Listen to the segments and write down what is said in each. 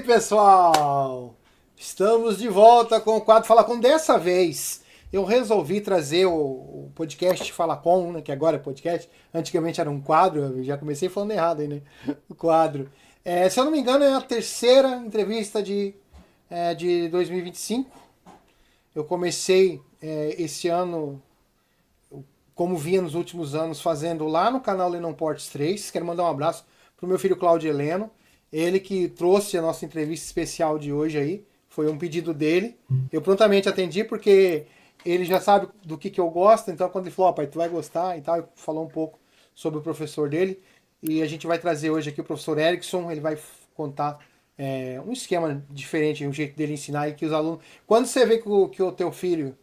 pessoal! Estamos de volta com o quadro Fala Com. Dessa vez eu resolvi trazer o podcast Fala Com, né, que agora é podcast. Antigamente era um quadro, eu já comecei falando errado aí, né? O quadro. Se eu não me engano, é a terceira entrevista de 2025. Eu comecei esse ano, como vinha nos últimos anos, fazendo lá no canal Lennon Portes 3. Quero mandar um abraço pro meu filho Cláudio Heleno. Ele que trouxe a nossa entrevista especial de hoje aí. Foi um pedido dele. Eu prontamente atendi porque ele já sabe do que eu gosto. Então quando ele falou, pai, tu vai gostar e tal, ele falou um pouco sobre o professor dele. E a gente vai trazer hoje aqui o professor Erickson. Ele vai contar um esquema diferente, um jeito dele ensinar e que os alunos... Quando você vê que o teu filho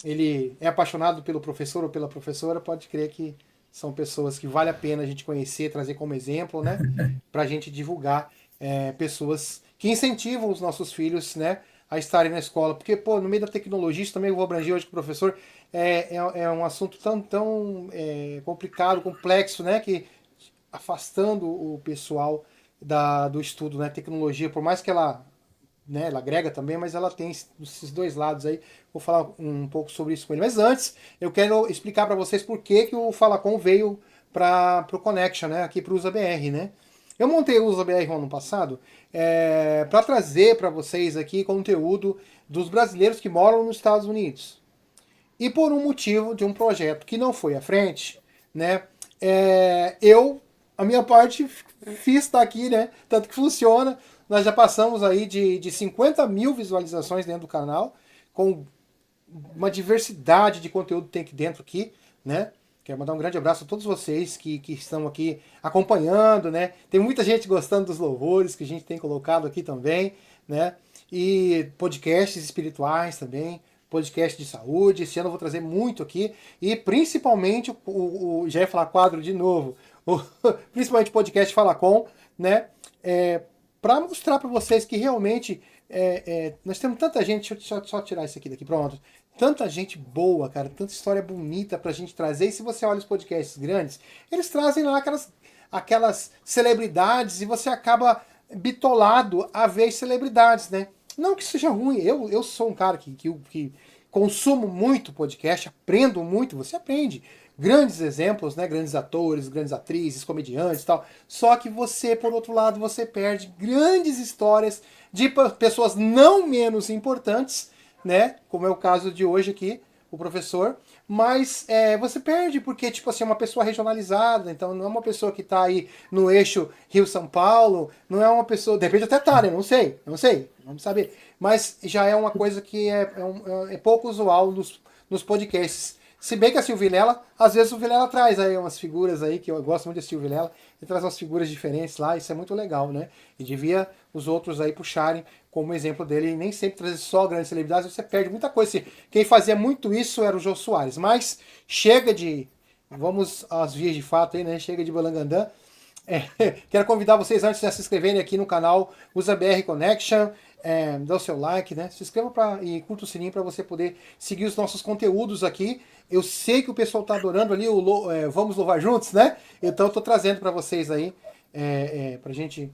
ele é apaixonado pelo professor ou pela professora, pode crer que são pessoas que vale a pena a gente conhecer, trazer como exemplo, né? Para a gente divulgar pessoas que incentivam os nossos filhos, né, a estarem na escola. Porque, pô, no meio da tecnologia, isso também eu vou abranger hoje com o professor, é um assunto tão complicado, complexo, né, que afastando o pessoal do estudo, né, tecnologia, por mais que ela agrega também, mas ela tem esses dois lados aí. Vou falar um pouco sobre isso com ele. Mas antes, eu quero explicar para vocês por que o Fala Com veio para o Connection, né? Aqui para o USABR, né? Eu montei o USABR no ano passado para trazer para vocês aqui conteúdo dos brasileiros que moram nos Estados Unidos. E por um motivo de um projeto que não foi à frente, né? A minha parte fiz estar aqui, né? Tanto que funciona. Nós já passamos aí de 50 mil visualizações dentro do canal, com uma diversidade de conteúdo que tem aqui dentro aqui, né? Quero mandar um grande abraço a todos vocês que estão aqui acompanhando, né? Tem muita gente gostando dos louvores que a gente tem colocado aqui também, né? E podcasts espirituais também, podcast de saúde. Esse ano eu vou trazer muito aqui, e principalmente já ia falar quadro de novo, principalmente podcast Fala Com, né? Para mostrar para vocês que realmente nós temos tanta gente. Deixa eu só tirar isso aqui daqui, pronto. Tanta gente boa, cara, tanta história bonita pra gente trazer. E se você olha os podcasts grandes, eles trazem lá aquelas celebridades e você acaba bitolado a ver as celebridades, né? Não que seja ruim, eu sou um cara que consumo muito podcast, aprendo muito, você aprende. Grandes exemplos, né? Grandes atores, grandes atrizes, comediantes e tal. Só que você, por outro lado, você perde grandes histórias de pessoas não menos importantes, né? Como é o caso de hoje aqui, o professor. Mas você perde porque, tipo assim, é uma pessoa regionalizada. Então não é uma pessoa que está aí no eixo Rio-São Paulo. Não é uma pessoa... De repente até tá, né? Não sei. Vamos saber. Mas já é uma coisa que é pouco usual nos podcasts. Se bem que a Silvia Vilela, às vezes o Vilela traz aí umas figuras aí, que eu gosto muito de Silvia Vilela, ele traz umas figuras diferentes lá, isso é muito legal, né? E devia os outros aí puxarem como exemplo dele, e nem sempre trazer só grandes celebridades, você perde muita coisa. Quem fazia muito isso era o Jô Soares, mas chega vamos às vias de fato aí, né? Chega de balangandã. Quero convidar vocês antes de se inscreverem aqui no canal USABR Connection, dá o seu like, né? Se inscreva e curta o sininho para você poder seguir os nossos conteúdos aqui. Eu sei que o pessoal tá adorando ali Vamos Louvar Juntos, né? Então eu tô trazendo para vocês aí, pra gente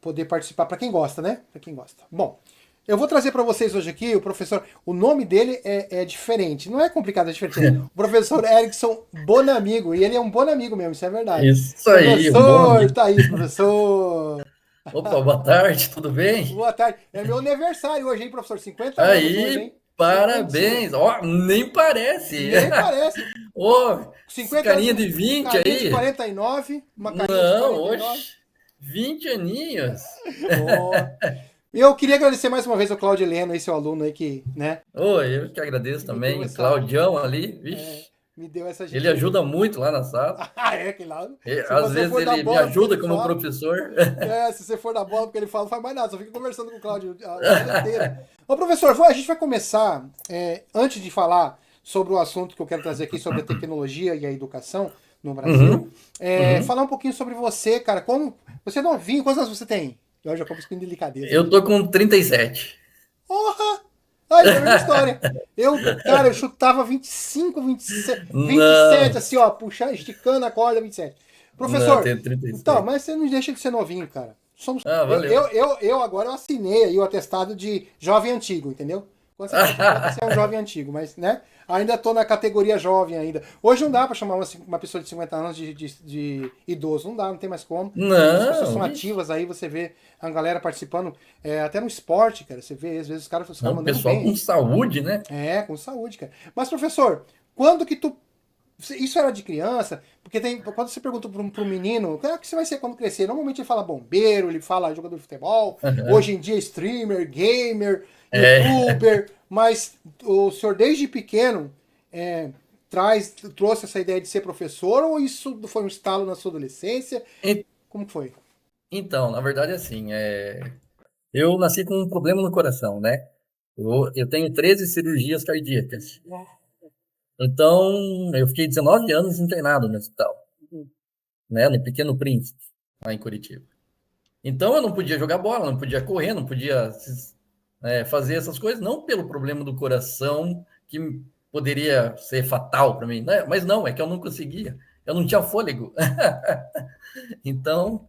poder participar, para quem gosta, né? Para quem gosta. Bom, eu vou trazer para vocês hoje aqui o professor, o nome dele é diferente, não é complicado, é diferente. O professor Erickson Bonamigo, e ele é um bonamigo mesmo, isso é verdade. Isso aí, um bom Professor, amigo. tá aí, professor. Opa, boa tarde, tudo bem? Boa tarde. É meu aniversário hoje, hein, professor? 50 anos hoje, Aí, hein? 50. parabéns. Ó, nem parece. Nem parece. Ô, esse 50 anos carinha com de 20 carinha de aí? 49, uma carinha de Não, 49. oxe, 20 aninhos. Oh. Eu queria agradecer mais uma vez ao Claudio Heleno, esse seu aluno aí que, né, Ô, eu que agradeço me deu também, o essa, Claudião ali, é, vixe, me deu essa ele gentileza. ajuda muito lá na sala. Ah, que lá. Se Às você vezes for dar ele me bola porque ajuda ele como fala, professor. se você for dar bola porque ele fala, não faz mais nada, só fica conversando com o Cláudio a aula inteira. Ô, professor, a gente vai começar, antes de falar sobre o assunto que eu quero trazer aqui, sobre a tecnologia e a educação no Brasil, Uhum, uhum. falar um pouquinho sobre você, cara. Como você é novinho, quantos anos você tem? Eu já começo com delicadeza Eu aqui. tô com 37. Porra! Aí, é a mesma história. Cara, eu chutava 25, 27, 27, Não, assim, ó, puxando, esticando a corda, 27. não, eu Professor, tenho então, 37. mas você não deixa de ser novinho, cara. Somos, Ah, valeu. eu agora eu assinei aí o atestado de jovem antigo, entendeu? Quando você faz 50, você é um jovem antigo, mas, né? Ainda tô na categoria jovem ainda. Hoje não dá pra chamar uma pessoa de 50 anos de idoso, não dá, não tem mais como. As pessoas são Não, ixi. ativas aí, você vê a galera participando, até no esporte, cara, você vê, às vezes os caras Não, mandando pessoal bem com aí. saúde, né? Com saúde, cara. Mas, professor, quando que tu isso era de criança, porque quando você pergunta para um menino, o que é que você vai ser quando crescer? Normalmente ele fala bombeiro, ele fala jogador de futebol, hoje Aham. em dia streamer, gamer, É. youtuber, mas o senhor desde pequeno é, trouxe essa ideia de ser professor ou isso foi um estalo na sua adolescência? En- Como que foi? Então, na verdade, assim, eu nasci com um problema no coração, né? Eu tenho 13 cirurgias cardíacas. Então, eu fiquei 19 anos internado no hospital, né? No Pequeno Príncipe, lá em Curitiba. Então, eu não podia jogar bola, não podia correr, não podia fazer essas coisas, não pelo problema do coração, que poderia ser fatal para mim, né? Mas não, é que eu não conseguia, eu não tinha fôlego. Então,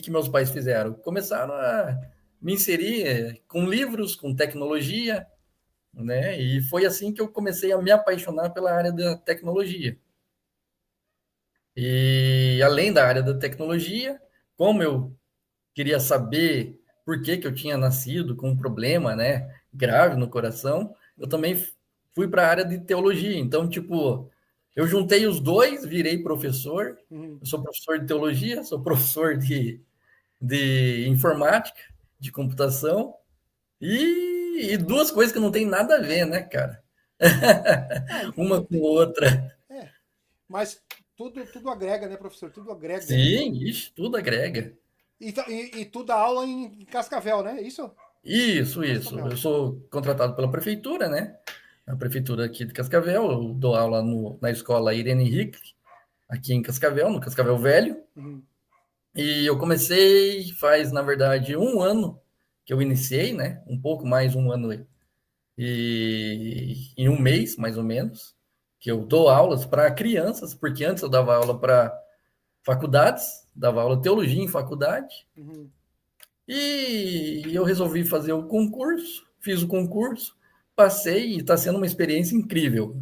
que meus pais fizeram? Começaram a me inserir com livros, com tecnologia, né? E foi assim que eu comecei a me apaixonar pela área da tecnologia. E além da área da tecnologia, como eu queria saber por que eu tinha nascido com um problema, né, grave no coração, eu Uhum, também fui para a área de teologia. Então, tipo, eu juntei os dois, virei professor. uhum. Eu sou professor de teologia, sou professor de informática, de computação, e duas coisas que não tem nada a ver, né, cara? Ah, Uma não com tem. outra. É, mas tudo agrega, né, professor? Tudo agrega. Sim, ixi, tudo agrega. E tu dá aula em Cascavel, né? Isso? Isso, isso. Cascavel. Eu sou contratado pela prefeitura, né? A prefeitura aqui de Cascavel. Eu dou aula na escola Irene Hickley, aqui em Cascavel, no Cascavel Velho. Uhum, E eu comecei faz, na verdade, um ano que eu iniciei, né? Um pouco mais um ano e em um mês, mais ou menos, que eu dou aulas para crianças, porque antes eu dava aula para faculdades, dava aula de teologia em faculdade. uhum. E eu resolvi fazer o concurso, fiz o concurso, passei e está sendo uma experiência incrível,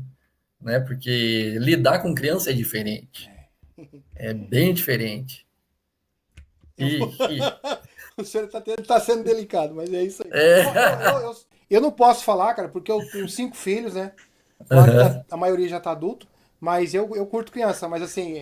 né? Porque lidar com criança é diferente, é bem diferente. Eu, E o senhor tá sendo delicado, mas é isso aí. é, Bom, eu não posso falar, cara, porque eu tenho 5 filhos, né? Claro que uhum. a maioria já tá adulto, mas eu curto criança, mas assim,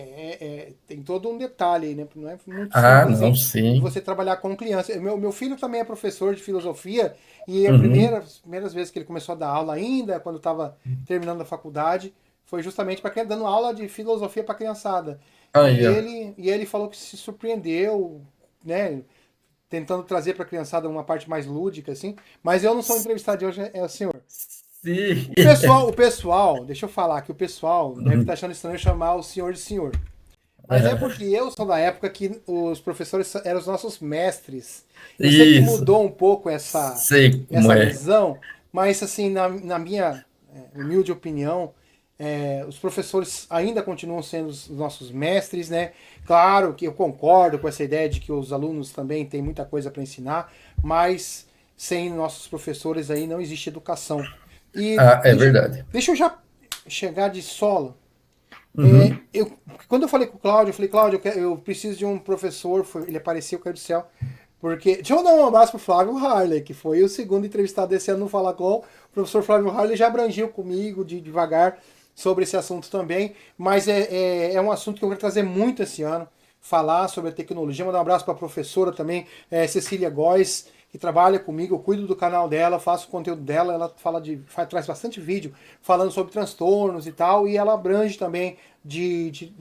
tem todo um detalhe aí, né? Não é muito Ah, simples não, assim de sim. você trabalhar com criança. Meu filho também é professor de filosofia e Uhum. as primeiras vezes que ele começou a dar aula ainda, quando estava terminando a faculdade, foi justamente para dando aula de filosofia para criançada. Aí, ó. E ele falou que se surpreendeu, né? Tentando trazer para a criançada uma parte mais lúdica, assim. Mas eu não sou entrevistado de hoje, é o senhor. Sim. Deixa eu falar que o pessoal deve estar Uhum. achando estranho chamar o senhor de senhor. Mas é Uhum. porque eu sou da época que os professores eram os nossos mestres. Eu sei que Isso, mudou um pouco sei como essa é. visão, mas assim, na minha humilde opinião, os professores ainda continuam sendo os nossos mestres, né? Claro que eu concordo com essa ideia de que os alunos também têm muita coisa para ensinar, mas sem nossos professores aí não existe educação. E Ah, é verdade. deixa eu já chegar de solo. Uhum. Quando eu falei com o Cláudio, eu falei, Cláudio, eu preciso de um professor. Ele apareceu, caiu do céu. Porque. Deixa eu dar um abraço pro Flávio Harley, que foi o segundo entrevistado desse ano no Fala Com. O professor Flávio Harley já abrangiu comigo devagar sobre esse assunto também. Mas é um assunto que eu quero trazer muito esse ano. Falar sobre a tecnologia. Mandar um abraço para a professora também, Cecília Góes, que trabalha comigo. Eu cuido do canal dela, faço o conteúdo dela. Ela traz bastante vídeo falando sobre transtornos e tal. E ela abrange também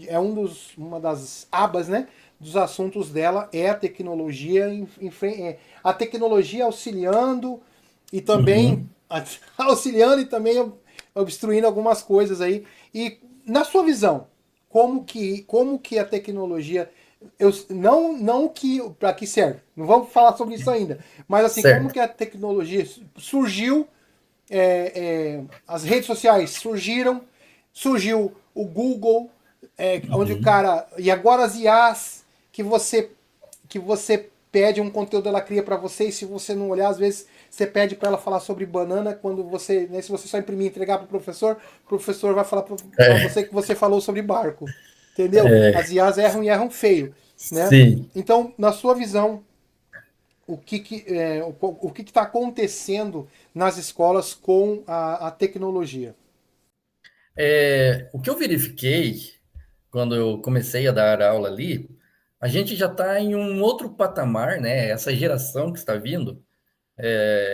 é uma das abas, né, dos assuntos dela é a tecnologia, a tecnologia auxiliando e também Uhum. auxiliando e também obstruindo algumas coisas aí. E na sua visão, como que a tecnologia não que para que serve? Não vamos falar sobre isso ainda, mas assim como Certo. que a tecnologia surgiu, as redes sociais surgiu o Google, onde o Uhum. cara. E agora as IAs, que você que você pede um conteúdo, ela cria para você, e se você não olhar, às vezes você pede para ela falar sobre banana, quando você, né, se você só imprimir e entregar para o professor vai falar para você que você falou sobre barco. Entendeu? As IAs erram e erram feio, né? Sim. Então, na sua visão, o que está acontecendo nas escolas com a tecnologia? O que eu verifiquei quando eu comecei a dar aula ali, a gente já está em um outro patamar, né? Essa geração que está vindo,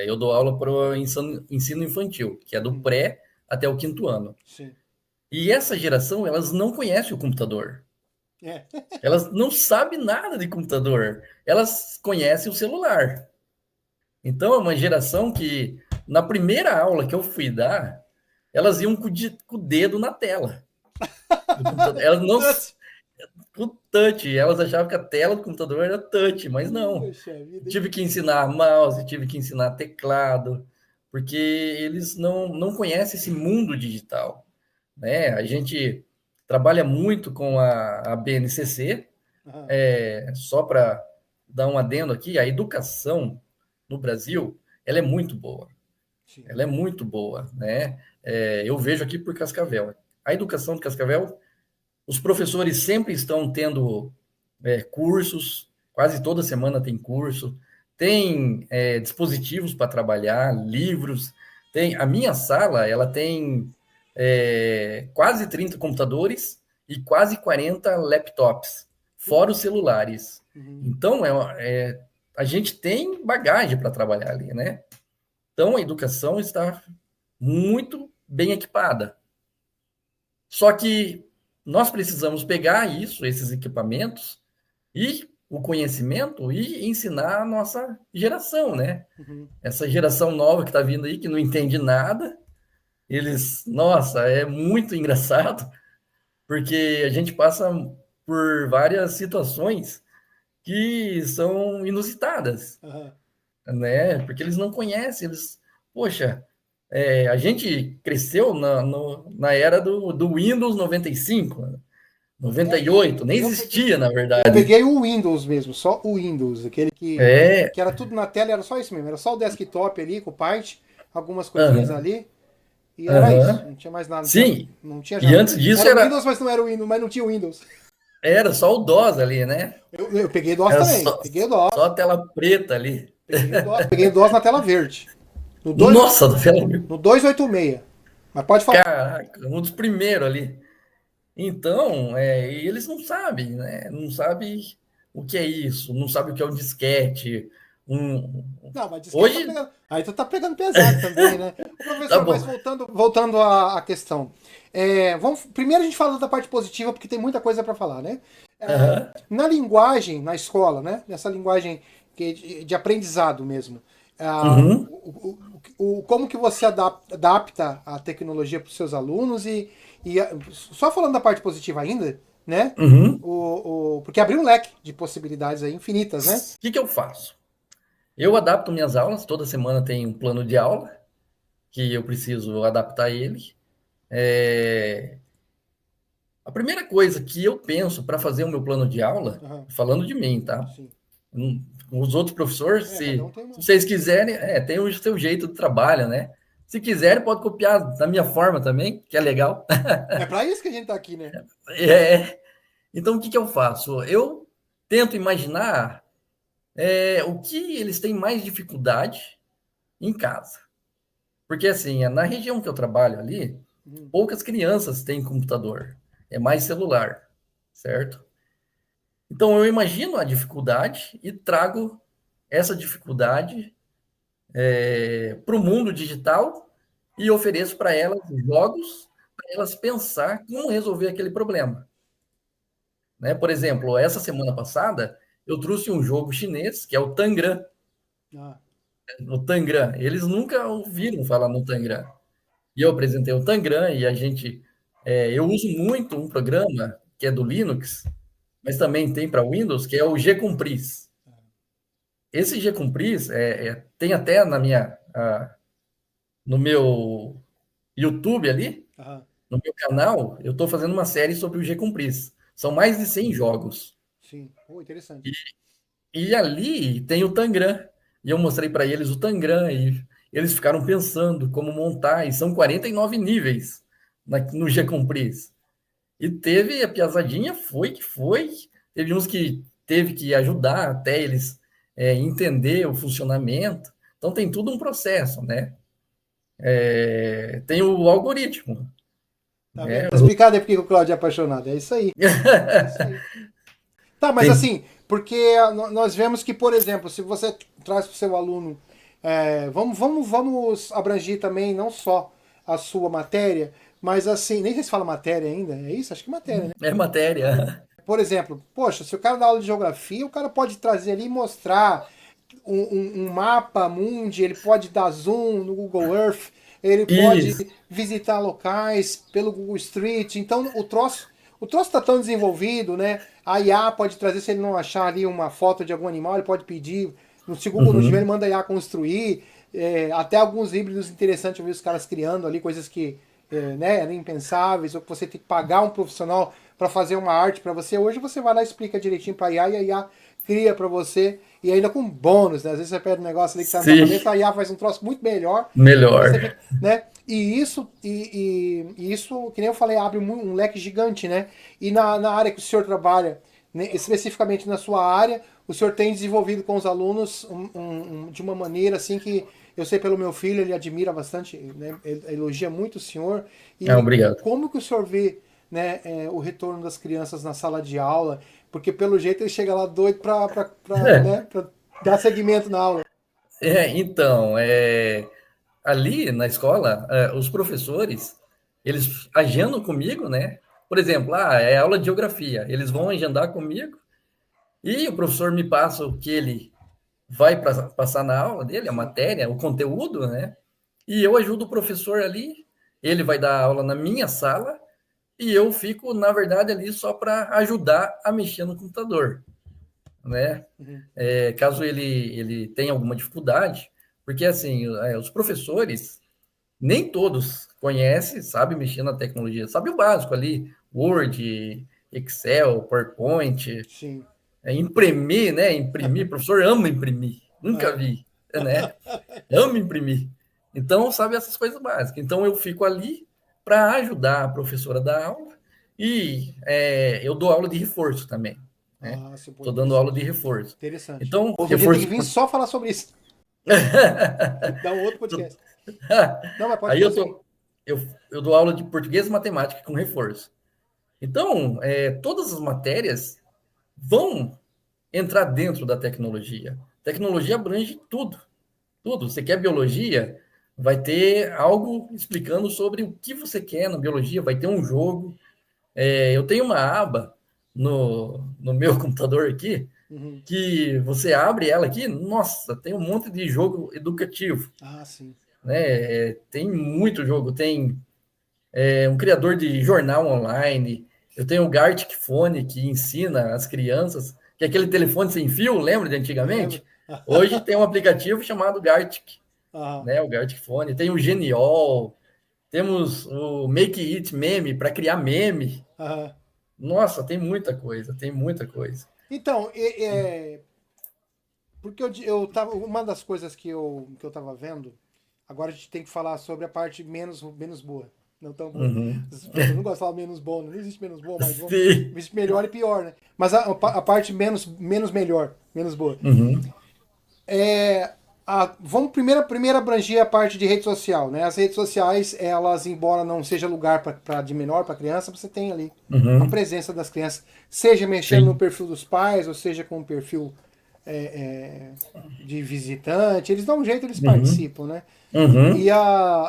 eu dou aula para o ensino infantil, que é do Uhum, pré até o quinto ano. sim. E essa geração, elas não conhecem o computador. É. Elas não sabem nada de computador. Elas conhecem o celular. Então, é uma geração que, na primeira aula que eu fui dar, elas iam com o dedo na tela do computador. Elas não. Com touch. Elas achavam que a tela do computador era touch, mas não. Poxa vida, hein? Tive que ensinar mouse, tive que ensinar teclado, porque eles não conhecem esse mundo digital, né? A gente trabalha muito com a BNCC, Aham, só para dar um adendo aqui, a educação no Brasil, ela é muito boa. sim. Ela é muito boa, né? Eu vejo aqui por Cascavel. A educação de Cascavel, os professores sempre estão tendo cursos, quase toda semana tem curso, tem dispositivos para trabalhar, livros. Tem a minha sala, ela tem quase 30 computadores e quase 40 laptops, fora os celulares. Uhum. Então, a gente tem bagagem para trabalhar ali, né? Então, a educação está muito bem equipada. Só que nós precisamos pegar isso, esses equipamentos, e o conhecimento e ensinar a nossa geração, né? Uhum. Essa geração nova que está vindo aí, que não entende nada, nossa, é muito engraçado, porque a gente passa por várias situações que são inusitadas, Aham. né? Porque eles não conhecem, poxa, a gente cresceu na era do Windows 95, É, 98, nem existia, na eu verdade. peguei o Windows mesmo, só o Windows, aquele É, que era tudo na tela, era só isso mesmo, era só o desktop ali com o Paint, algumas coisinhas aham, ali, e era isso, aham. não tinha mais nada, Sim, não tinha e já. antes disso Era o era, Windows, mas não era o Windows, mas não tinha o Windows. era só o DOS ali, né? Eu peguei DOS Era também, só, peguei o só DOS, a tela preta ali. peguei o DOS na tela verde, no 2, Nossa, do no 286. Mas pode falar. caraca, um dos primeiros ali. Então, e eles não sabem, né? Não sabem o que é isso, não sabem o que é um disquete. Um... Não, mas disquete tá Hoje, pegando. Aí tu tá pegando pesado também, né? O tá professor, mas bom. voltando à questão. Primeiro a gente fala da parte positiva, porque tem muita coisa para falar, né? Aham, Na linguagem, na escola, né? Nessa linguagem de aprendizado mesmo. uhum, Como que você adapta a tecnologia para os seus alunos só falando da parte positiva ainda, né? uhum. Porque abriu um leque de possibilidades aí infinitas, né? O que que eu faço? Eu adapto minhas aulas, toda semana tem um plano de aula, que eu preciso adaptar ele. É, A primeira coisa que eu penso para fazer o meu plano de aula, Aham, falando de mim, tá? sim. Os outros professores, Cada um se, tem se uma. vocês quiserem, tem o seu jeito de trabalho, né? Se quiserem, pode copiar da minha forma também, que é legal. É para isso que a gente tá aqui, né? É, então, o que que eu faço? Eu tento imaginar o que eles têm mais dificuldade em casa. Porque, assim, na região que eu trabalho ali, Uhum. poucas crianças têm computador. É mais celular, certo? Então, eu imagino a dificuldade e trago essa dificuldade para o mundo digital e ofereço para elas jogos para elas pensar como resolver aquele problema. Né? Por exemplo, essa semana passada, eu trouxe um jogo chinês, que é o Tangram. Ah, O Tangram. Eles nunca ouviram falar no Tangram. E eu apresentei o Tangram e eu uso muito um programa que é do Linux, mas também tem para Windows, que é o Gcompris. Esse Gcompris tem até no meu YouTube ali, aham, no meu canal, eu estou fazendo uma série sobre o Gcompris. São mais de 100 jogos. sim. Oh, interessante. E ali tem o Tangram. E eu mostrei para eles o Tangram e eles ficaram pensando como montar. E são 49 níveis no G-Compris. E teve a piazadinha, foi que foi. Teve uns que teve que ajudar até eles entender o funcionamento. Então tem tudo um processo, né? Tem o algoritmo, Tá vendo? né? Tá explicado aí porque o Claudio é apaixonado. É isso aí. É isso aí. Tá, mas Tem, assim, porque nós vemos que, por exemplo, se você traz para o seu aluno, vamos abranger também não só a sua matéria, mas assim, nem sei se fala matéria ainda, é isso? Acho que matéria, né? é matéria. Por exemplo, poxa, se o cara dá aula de geografia, o cara pode trazer ali e mostrar um mapa mundi, ele pode dar zoom no Google Earth, ele pode Isso. visitar locais pelo Google Street. Então o troço está tão desenvolvido, né? A IA pode trazer, se ele não achar ali uma foto de algum animal, ele pode pedir. Se o Google não tiver, ele Uhum. manda a IA construir. Até alguns híbridos interessantes eu vi os caras criando ali, coisas que né, eram impensáveis, ou que você tem que pagar um profissional para fazer uma arte para você. Hoje você vai lá e explica direitinho para a IA e a IA cria para você. E ainda com bônus, né? Às vezes você pega um negócio ali que tá na tua Sim, cabeça, a IA faz um troço muito melhor. E você melhor. fica, né? E isso, que nem eu falei, abre um leque gigante, né? E na área que o senhor trabalha, né, especificamente na sua área, o senhor tem desenvolvido com os alunos de uma maneira assim que eu sei pelo meu filho, ele admira bastante, né? Ele elogia muito o senhor. E Obrigado. como que o senhor vê, né, o retorno das crianças na sala de aula? Porque pelo jeito ele chega lá doido É, né, pra dar seguimento na aula. então, ali na escola, os professores, eles agendam comigo, né? Por exemplo, é aula de geografia, eles vão agendar comigo e o professor me passa o que ele vai passar na aula dele, a Sim. matéria, o conteúdo, né? E eu ajudo o professor ali, ele vai dar aula na minha sala e eu fico, na verdade, ali só para ajudar a mexer no computador, né? Uhum. Caso ele tenha alguma dificuldade, porque assim, os professores, nem todos conhecem, sabem mexer na tecnologia, sabe o básico ali, Word, Excel, PowerPoint, Sim. imprimir, né? Imprimir, o professor ama imprimir, nunca Aham. vi, né? Ama imprimir. Então, sabe essas coisas básicas. Então, eu fico ali para ajudar a professora da aula e eu dou aula de reforço também, né? Ah, sim, pô, Estou dando aula de interessante. reforço. Interessante. Então, Outro dia tem que reforço vir por... só falar sobre isso. Dá um outro podcast. Não, mas pode Aí prosseguir. eu dou aula de português e matemática com reforço. Então, todas as matérias vão entrar dentro da tecnologia. Tecnologia abrange tudo, tudo. Você quer biologia? Vai ter algo explicando sobre o que você quer na biologia, vai ter um jogo. Eu tenho uma aba no meu computador aqui, Uhum. que você abre ela aqui, nossa, tem um monte de jogo educativo, Ah, sim. né? Tem muito jogo, tem um criador de jornal online, eu tenho o Gartic Phone, que ensina as crianças, que é aquele telefone sem fio, lembra de Lembra? antigamente? Hoje tem um aplicativo chamado Gartic, Ah, né? O Gartic Phone, tem o Geniol, temos o Make It Meme para criar meme. ah. Nossa, tem muita coisa, tem muita coisa. Então, porque eu tava, uma das coisas que eu tava vendo, agora a gente tem que falar sobre a parte menos boa. Não tão boa. Uhum. As pessoas não gostam de falar menos bom, não existe menos bom, mais bom. Sim. Existe melhor e pior, né? Mas a parte menos melhor, menos boa. Uhum. Vamos primeiro abranger a parte de rede social, né? As redes sociais, elas, embora não seja lugar para de menor para criança, você tem ali a Uhum. presença das crianças, seja mexendo no Sim. perfil dos pais, ou seja com o perfil de visitante, eles dão um jeito, eles Uhum. participam, né? E, Uhum.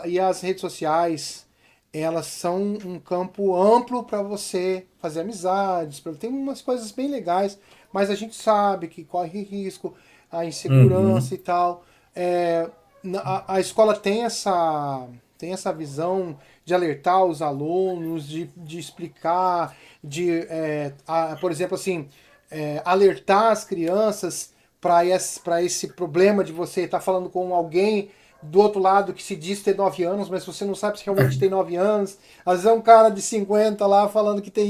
e as redes sociais, elas são um campo amplo para você fazer amizades, tem umas coisas bem legais, mas a gente sabe que corre risco, a insegurança Uhum. e tal. A escola tem essa visão de alertar os alunos, de explicar, por exemplo, assim, alertar as crianças para esse problema de você estar falando com alguém do outro lado que se diz ter 9 anos, mas você não sabe se realmente tem 9 anos. Às vezes é um cara de 50 lá falando que tem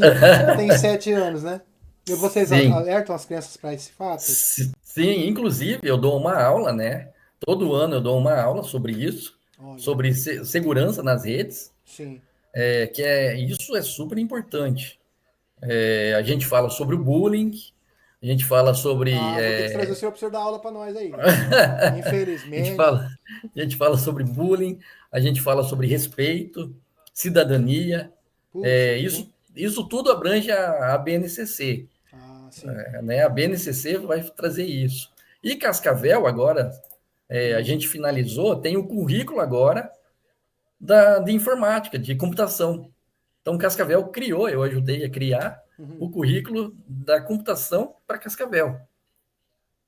7 anos, né? E vocês Sim, alertam as crianças para esse fato? sim, inclusive eu dou uma aula, né? Todo ano eu dou uma aula sobre isso, Olha, sobre segurança nas redes, sim. isso é super importante. A gente fala sobre o bullying, a gente fala sobre, Ah, vou ter que trazer o senhor para o senhor dar aula para nós aí. a gente Infelizmente. fala, a gente fala sobre bullying, a gente fala sobre respeito, cidadania, Putz, isso tudo abrange a BNCC, ah, sim. né? A BNCC vai trazer isso. E Cascavel agora, a Hum, gente finalizou, tem o currículo agora de informática, de computação. Então, Cascavel criou, eu ajudei a criar uhum, o currículo da computação para Cascavel.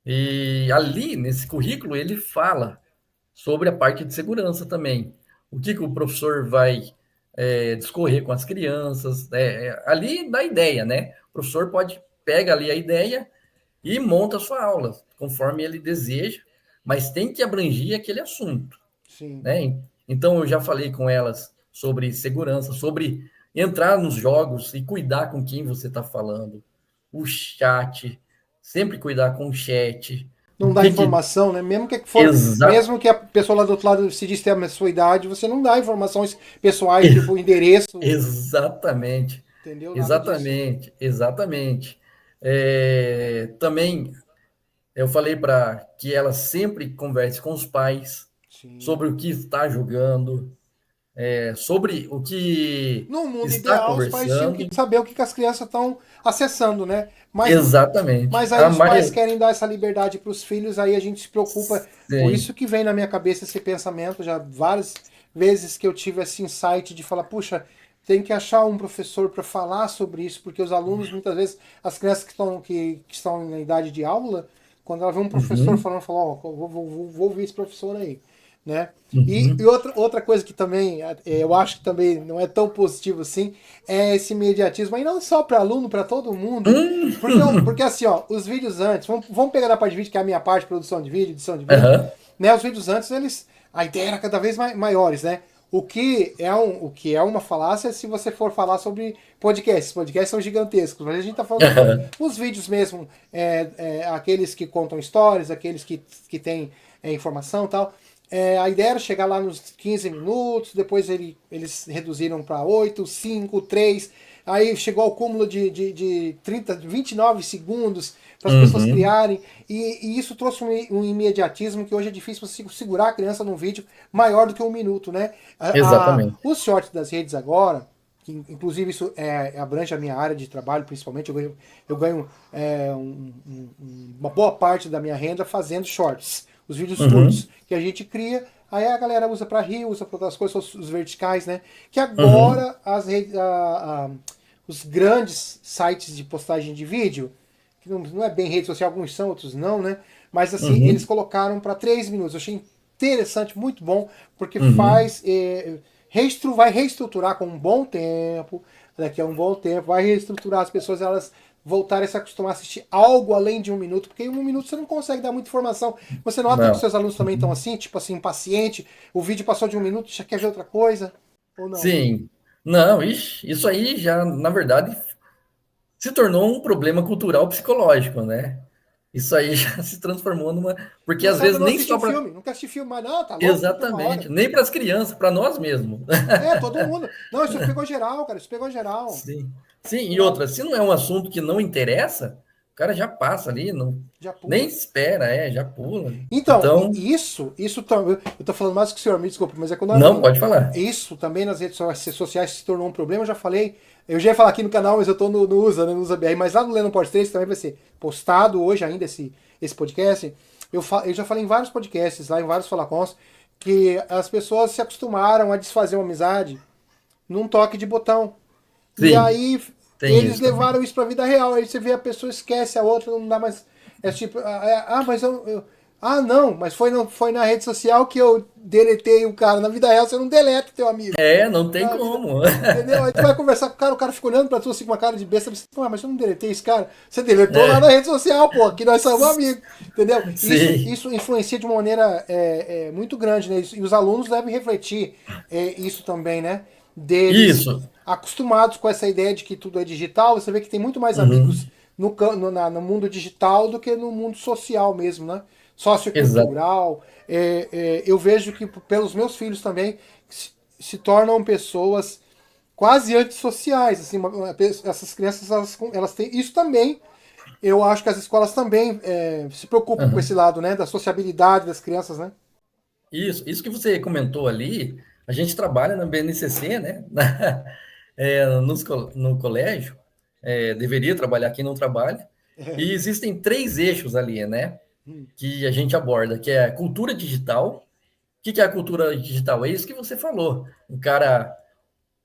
E ali, nesse currículo, ele fala sobre a parte de segurança também. O que o professor vai discorrer com as crianças. Ali dá ideia, né? O professor pega ali a ideia e monta a sua aula, conforme ele deseja, mas tem que abranger aquele assunto, sim. né? Então, eu já falei com elas sobre segurança, sobre entrar nos jogos e cuidar com quem você está falando, o chat, sempre cuidar com o chat, Não o dá que informação, né? exato, Mesmo que a pessoa lá do outro lado se diz ter a sua idade, você não dá informações pessoais, tipo endereço, exatamente, entendeu? Nada disso. exatamente, exatamente. Também eu falei para que ela sempre converse com os pais Sim. sobre o que está jogando, sobre o que No mundo está ideal, os pais tinham que conversando. saber o que as crianças estão acessando, né? Exatamente. Mas aí A os pais Maria, querem dar essa liberdade para os filhos, aí a gente se preocupa. Por sim. isso que vem na minha cabeça esse pensamento, já várias vezes que eu tive esse insight de falar, puxa, tem que achar um professor para falar sobre isso, porque os alunos, muitas vezes, as crianças que estão na idade de aula, quando ela vê um professor Uhum, falando, fala, ó, vou ouvir esse professor aí, né? E uhum. outra coisa que também eu acho que também não é tão positivo assim é esse imediatismo, aí não só para aluno, para todo mundo. Porque assim, ó, os vídeos antes, vamos pegar a parte de vídeo, que é a minha parte, produção de vídeo, edição de vídeo, Aham, né? Os vídeos antes, a ideia era cada vez maiores, né? O que é uma falácia se você for falar sobre podcasts. Podcasts são gigantescos, mas a gente está falando aham, os vídeos mesmo, aqueles que contam histórias, aqueles que têm informação e tal. A ideia era chegar lá nos 15 minutos, depois eles reduziram para 8, 5, 3. Aí chegou ao cúmulo de 30, 29 segundos para as pessoas uhum. criarem. E isso trouxe um imediatismo que hoje é difícil você segurar a criança num vídeo maior do que um minuto, né? Exatamente. Os shorts das redes agora, que inclusive isso abrange a minha área de trabalho, principalmente, eu ganho uma boa parte da minha renda fazendo shorts, os vídeos curtos Uhum, que a gente cria. Aí a galera usa para rir, usa para outras coisas, os verticais, né? Que uhum, agora os grandes sites de postagem de vídeo, que não é bem rede social, alguns são, outros não, né? Mas assim, eles uhum, colocaram para 3 minutos. Eu achei interessante, muito bom, porque uhum. vai reestruturar com um bom tempo, daqui a um bom tempo, vai reestruturar as pessoas, elas voltarem a se acostumar a assistir algo além de um minuto, porque em um minuto você não consegue dar muita informação. Você nota que os Não. seus alunos também estão assim, tipo assim, impaciente, o vídeo passou de um minuto, já quer ver outra coisa, ou não? Sim. Não, ixi, isso aí já, na verdade, se tornou um problema cultural psicológico, né? Isso aí já se transformou numa. Porque às Moçada vezes não nem assiste só um para. filme, não quer assistir filme, mas não, tá louco, não tem uma Exatamente. hora. Nem para as crianças, para nós mesmos. Todo mundo. Não, isso pegou geral, cara, isso pegou geral. Sim. Sim, e Geral. outra, se não é um assunto que não interessa, o cara já passa ali, não, Já nem pula. espera, já pula. Então, Então, isso também. Eu tô falando mais que o senhor, me desculpe, mas é quando não, pode falar. isso também nas redes sociais se tornou um problema. Eu já falei, eu já ia falar aqui no canal, mas eu tô no USA, né, no USA BR, mas lá no Lennon Port 3 também vai ser postado hoje ainda esse podcast. Eu já falei em vários podcasts, lá em vários falacons, que as pessoas se acostumaram a desfazer uma amizade num toque de botão. E Sim, aí tem eles isso também. levaram isso pra vida real. Aí você vê a pessoa esquece a outra, não dá mais. É tipo, mas ah, não, mas foi na rede social que eu deletei o cara. Na vida real você não deleta o teu amigo. Não tem Na vida, como. entendeu? Aí tu vai conversar com o cara fica olhando pra tu assim com uma cara de besta. Você, mas eu não deletei esse cara. Você deletou lá na É, rede social, pô, que nós somos amigos. Entendeu? sim. Isso influencia de uma maneira muito grande, né? E os alunos devem refletir isso também, né? Deles Isso. acostumados com essa ideia de que tudo é digital, você vê que tem muito mais Uhum. amigos no mundo digital do que no mundo social mesmo, né? Exato. Sociocultural. Eu vejo que pelos meus filhos também se tornam pessoas quase antissociais. Assim, essas crianças elas têm isso também. Eu acho que as escolas também se preocupam com esse Aham. lado, né? Da sociabilidade das crianças, né? Isso que você comentou ali, a gente trabalha na BNCC, né? No colégio, deveria trabalhar, quem não trabalha, e existem três eixos ali, né? Que a gente aborda, que é a cultura digital. O que é a cultura digital? É isso que você falou. O cara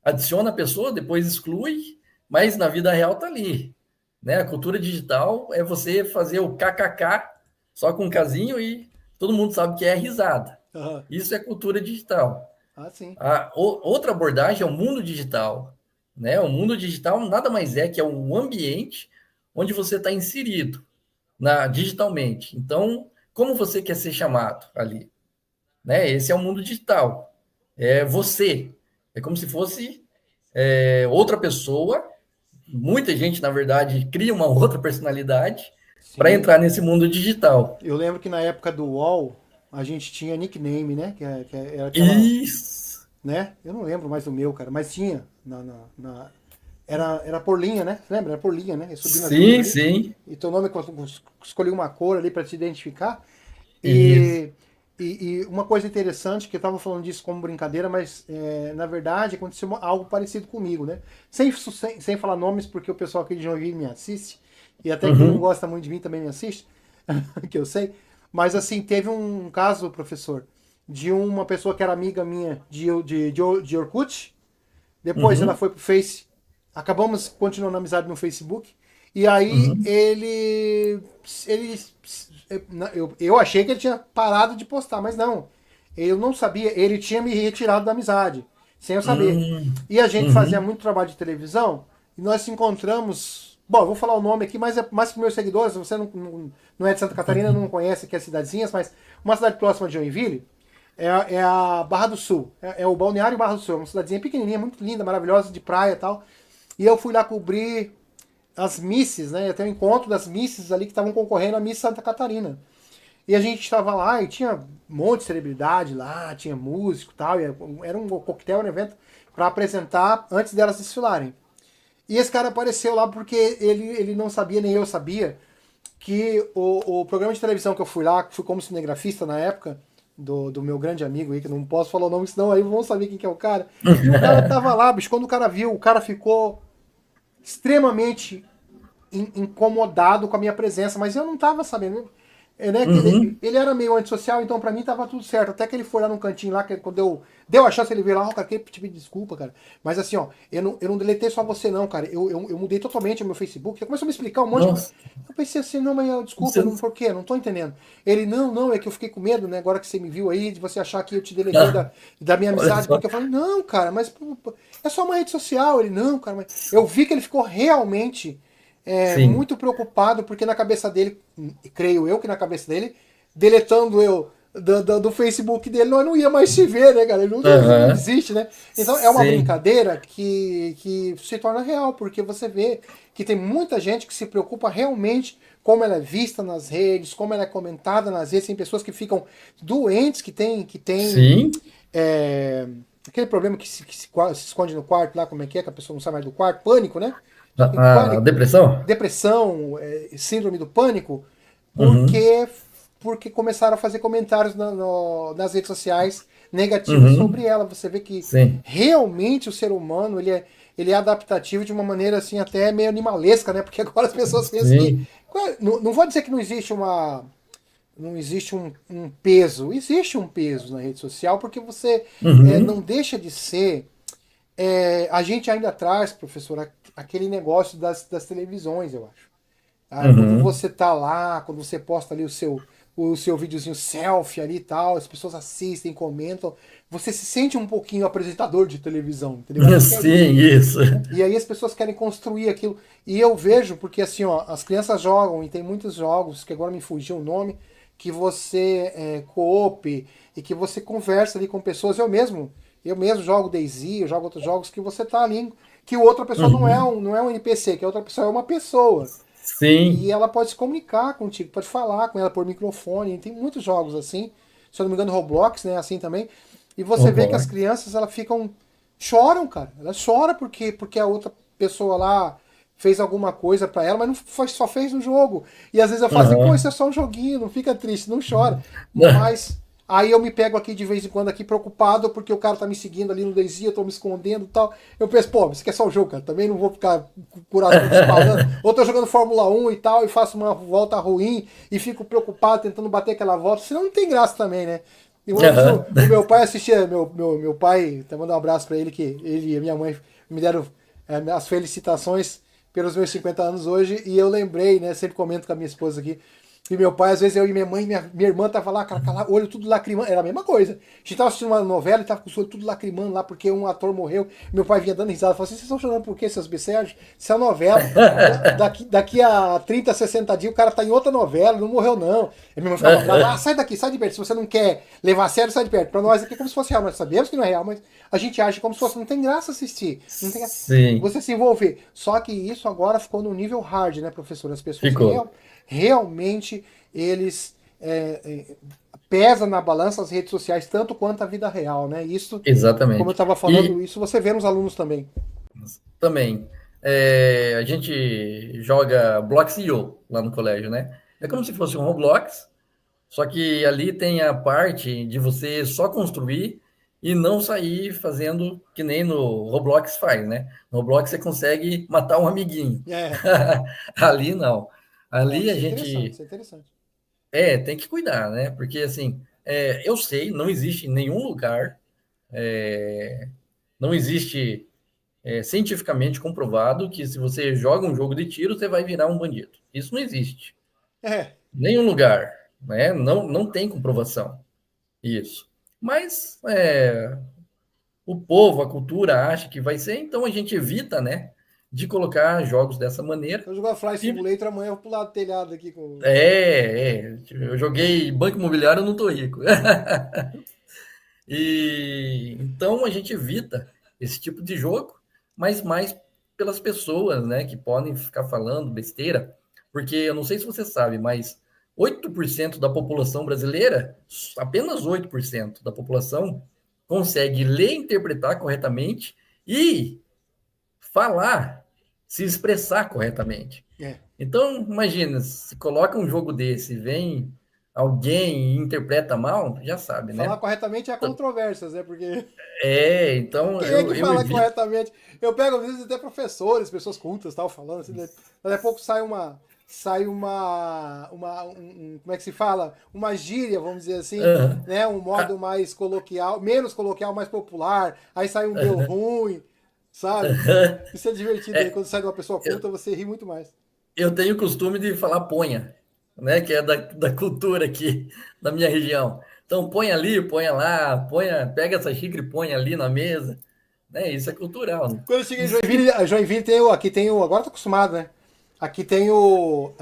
adiciona a pessoa, depois exclui, mas na vida real tá ali. Né? A cultura digital é você fazer o kkk só com um casinho e todo mundo sabe que é risada. Aham. Isso é cultura digital. Ah, sim. Outra abordagem é o mundo digital. Né? O mundo digital nada mais é que é um ambiente onde você está inserido digitalmente. Então, como você quer ser chamado ali? Né? Esse é o mundo digital. É você. É como se fosse outra pessoa. Muita gente, na verdade, cria uma outra personalidade para Sim. entrar nesse mundo digital. Eu lembro que na época do UOL a gente tinha nickname, né? Era aquela, Isso. né? Eu não lembro mais do meu, cara, mas tinha era por linha, né? Lembra? Era por linha, né? Eu subi nas linhas Sim, ali sim. e teu nome escolhi uma cor ali para te identificar. Isso. E uma coisa interessante, que eu estava falando disso como brincadeira, mas na verdade aconteceu algo parecido comigo, né? Sem falar nomes, porque o pessoal aqui de Joinville me assiste, e até quem não Uhum. gosta muito de mim também me assiste, que eu sei. Mas assim, teve um caso, professor, de uma pessoa que era amiga minha de Orkut, depois ela Uhum. foi pro Face. Acabamos continuando a amizade no Facebook. E aí Uhum. eu achei que ele tinha parado de postar, mas não. Eu não sabia, ele tinha me retirado da amizade, sem eu saber. Uhum. E a gente fazia Uhum. muito trabalho de televisão, e nós se encontramos. Bom, eu vou falar o nome aqui, mas é mais para meus seguidores. Você não é de Santa Catarina, não conhece aqui as cidadezinhas, mas uma cidade próxima de Joinville é a Barra do Sul. É o Balneário Barra do Sul. É uma cidadezinha pequenininha, muito linda, maravilhosa, de praia e tal. E eu fui lá cobrir as misses, né? Até o encontro das misses ali que estavam concorrendo à Miss Santa Catarina. E a gente estava lá e tinha um monte de celebridade lá, tinha músico e tal. E era um coquetel, um evento para apresentar antes delas desfilarem. E esse cara apareceu lá porque ele não sabia, nem eu sabia, que o programa de televisão que eu fui lá, que fui como cinegrafista na época, do meu grande amigo aí, que não posso falar o nome, senão aí vão saber quem que é o cara. E o cara tava lá, bicho, quando o cara viu, o cara ficou extremamente incomodado com a minha presença, mas eu não tava sabendo. Né, Uhum. ele era meio antissocial, então pra mim tava tudo certo. Até que ele foi lá num cantinho lá, que quando deu a chance, ele veio lá, cara, que te pedir desculpa, cara. Mas assim, ó, eu não deletei só você, não, cara. Eu mudei totalmente o meu Facebook. Ele começou a me explicar um monte de coisa. Nossa, Eu pensei assim, não, mas desculpa, você não, não... por quê? Não tô entendendo. Ele, não, é que eu fiquei com medo, né? Agora que você me viu aí, de você achar que eu te deletei da minha Olha amizade, só. porque eu falei, não, cara, mas é só uma rede social. Ele, não, cara, mas eu vi que ele ficou realmente Sim. muito preocupado, porque na cabeça dele, creio eu que na cabeça dele, deletando eu do Facebook dele, nós não ia mais se ver, né, cara? Ele não Aham. existe, né? Então é uma Sim. brincadeira que se torna real, porque você vê que tem muita gente que se preocupa realmente como ela é vista nas redes, como ela é comentada nas redes, tem pessoas que ficam doentes, que tem Sim. é, aquele problema que se esconde no quarto lá, como é que a pessoa não sai mais do quarto, pânico, né? Já tem A pânico, depressão? depressão, síndrome do pânico, Uhum. porque porque começaram a fazer comentários nas redes sociais negativos sobre Uhum. ela. Você vê que Sim. realmente o ser humano ele é adaptativo de uma maneira assim até meio animalesca, né? Porque agora as pessoas pensam que Sim. não vou dizer que não existe um peso. Existe um peso na rede social porque você não Uhum. deixa de ser. A gente ainda traz, professor, aquele negócio das televisões, eu acho. Quando Uhum. você tá lá, quando você posta ali o seu videozinho selfie ali e tal, as pessoas assistem, comentam, você se sente um pouquinho apresentador de televisão, entendeu? Acho que é isso. Sim, isso. E aí as pessoas querem construir aquilo. E eu vejo, porque assim, ó, as crianças jogam, e tem muitos jogos, que agora me fugiu o nome, que você coop e que você conversa ali com pessoas. Eu mesmo jogo DayZ, eu jogo outros jogos que você tá ali, que outra pessoa não é Uhum. um, não é um NPC, que a outra pessoa é uma pessoa. Sim, e ela pode se comunicar contigo, pode falar com ela por microfone. Tem muitos jogos assim. Se eu não me engano, Roblox, né? Assim também. E você vê que as Roblox. crianças, elas ficam. Choram, cara. Elas choram porque a outra pessoa lá fez alguma coisa pra ela, mas não foi, só fez no jogo. E às vezes eu falo assim, pô, isso é Aham. só um joguinho, não fica triste, não chora. Mas aí eu me pego aqui de vez em quando aqui preocupado porque o cara tá me seguindo ali no Daisy, eu tô me escondendo e tal. Eu penso, pô, isso aqui é só um jogo, cara. Também não vou ficar com o coração disparando. Ou tô jogando Fórmula 1 e tal, e faço uma volta ruim e fico preocupado tentando bater aquela volta. Senão não tem graça também, né? E uma vez Aham. o meu pai assistia, meu pai, até mandar um abraço pra ele, que ele e a minha mãe me deram as felicitações pelos meus 50 anos hoje, e eu lembrei, né, sempre comento com a minha esposa aqui, e meu pai, às vezes eu e minha mãe, minha irmã tava lá, cara, olho tudo lacrimando, era a mesma coisa. A gente tava assistindo uma novela e tava com o olho tudo lacrimando lá, porque um ator morreu, meu pai vinha dando risada, falou assim, vocês estão chorando por quê, seus Sérgio? Isso é uma novela, daqui a 30, 60 dias o cara tá em outra novela, não morreu não. E minha mãe ficava brava, sai daqui, sai de perto, se você não quer levar a sério, sai de perto. Pra nós aqui é como se fosse real, nós sabemos que não é real, mas a gente age como se fosse, não tem graça assistir, não tem Sim, você se envolver. Só que isso agora ficou no nível hard, né, professor? As pessoas ficou. realmente eles pesa na balança as redes sociais tanto quanto a vida real, né? Isso, como eu Exatamente. estava falando, E isso você vê nos alunos também. também, a gente joga Blox.io lá no colégio, né? É como se fosse um Roblox, só que ali tem a parte de você só construir e não sair fazendo que nem no Roblox faz, né? No Roblox você consegue matar um amiguinho. É, Ali não. Ali a isso é interessante, gente isso é interessante. tem que cuidar, né? Porque assim, eu sei, não existe em nenhum lugar, não existe cientificamente comprovado que se você joga um jogo de tiro, você vai virar um bandido. Isso não existe. É, Nenhum lugar, né? Não, não tem comprovação. Isso. Mas o povo, a cultura acha que vai ser, então a gente evita, né, de colocar jogos dessa maneira. eu jogar Fly E Simulator amanhã eu vou pular do telhado aqui com. eu joguei Banco Imobiliário, eu não tô rico. E então a gente evita esse tipo de jogo, mas mais pelas pessoas, né, que podem ficar falando besteira, porque eu não sei se você sabe, mas 8% da população brasileira, apenas 8% da população consegue ler, interpretar corretamente e falar, se expressar corretamente. É. Então, imagina, se coloca um jogo desse, vem alguém e interpreta mal, já sabe, Falar né? corretamente é Então, controvérsias, né? Porque então quem é que eu fala evito. corretamente? Eu pego, às vezes, até professores, pessoas cultas, tal, falando assim, né? Daqui a pouco como é que se fala? Uma gíria, vamos dizer assim, Aham. né? Um modo Ah, mais coloquial, menos coloquial, mais popular. Aí sai um deu ruim, sabe? Isso é divertido aí. é, Quando sai de uma pessoa eu, culta, você ri muito mais. eu tenho o costume de falar ponha, né? Que é da cultura aqui da minha região. Então põe ali, põe lá, pega essa xícara e põe ali na mesa, né? Isso é cultural, né? Quando eu cheguei em E, Joinville, Joinville tem aqui tem o, agora tô acostumado, né? Aqui tem o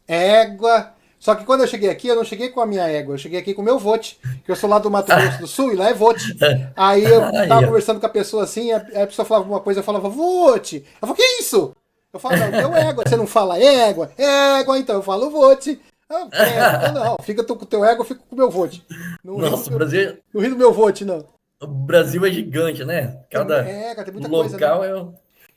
égua. Só que quando eu cheguei aqui, eu não cheguei com a minha égua, eu cheguei aqui com o meu vote, que eu sou lá do Mato Grosso do Sul e lá é vote. Aí eu tava aí, ó. conversando com a pessoa assim, a pessoa falava alguma coisa, eu falava vote. Eu falava, que isso? Eu falava, não, teu égua, você não fala égua? Égua, então eu falo vote. Ah, credo, então não, fica tu com o teu égua, eu fico com o meu vote. Não ri do Nossa, meu, não ri do meu vote, não. O Brasil é gigante, né? Cada Cara, tem muita coisa, né? local é.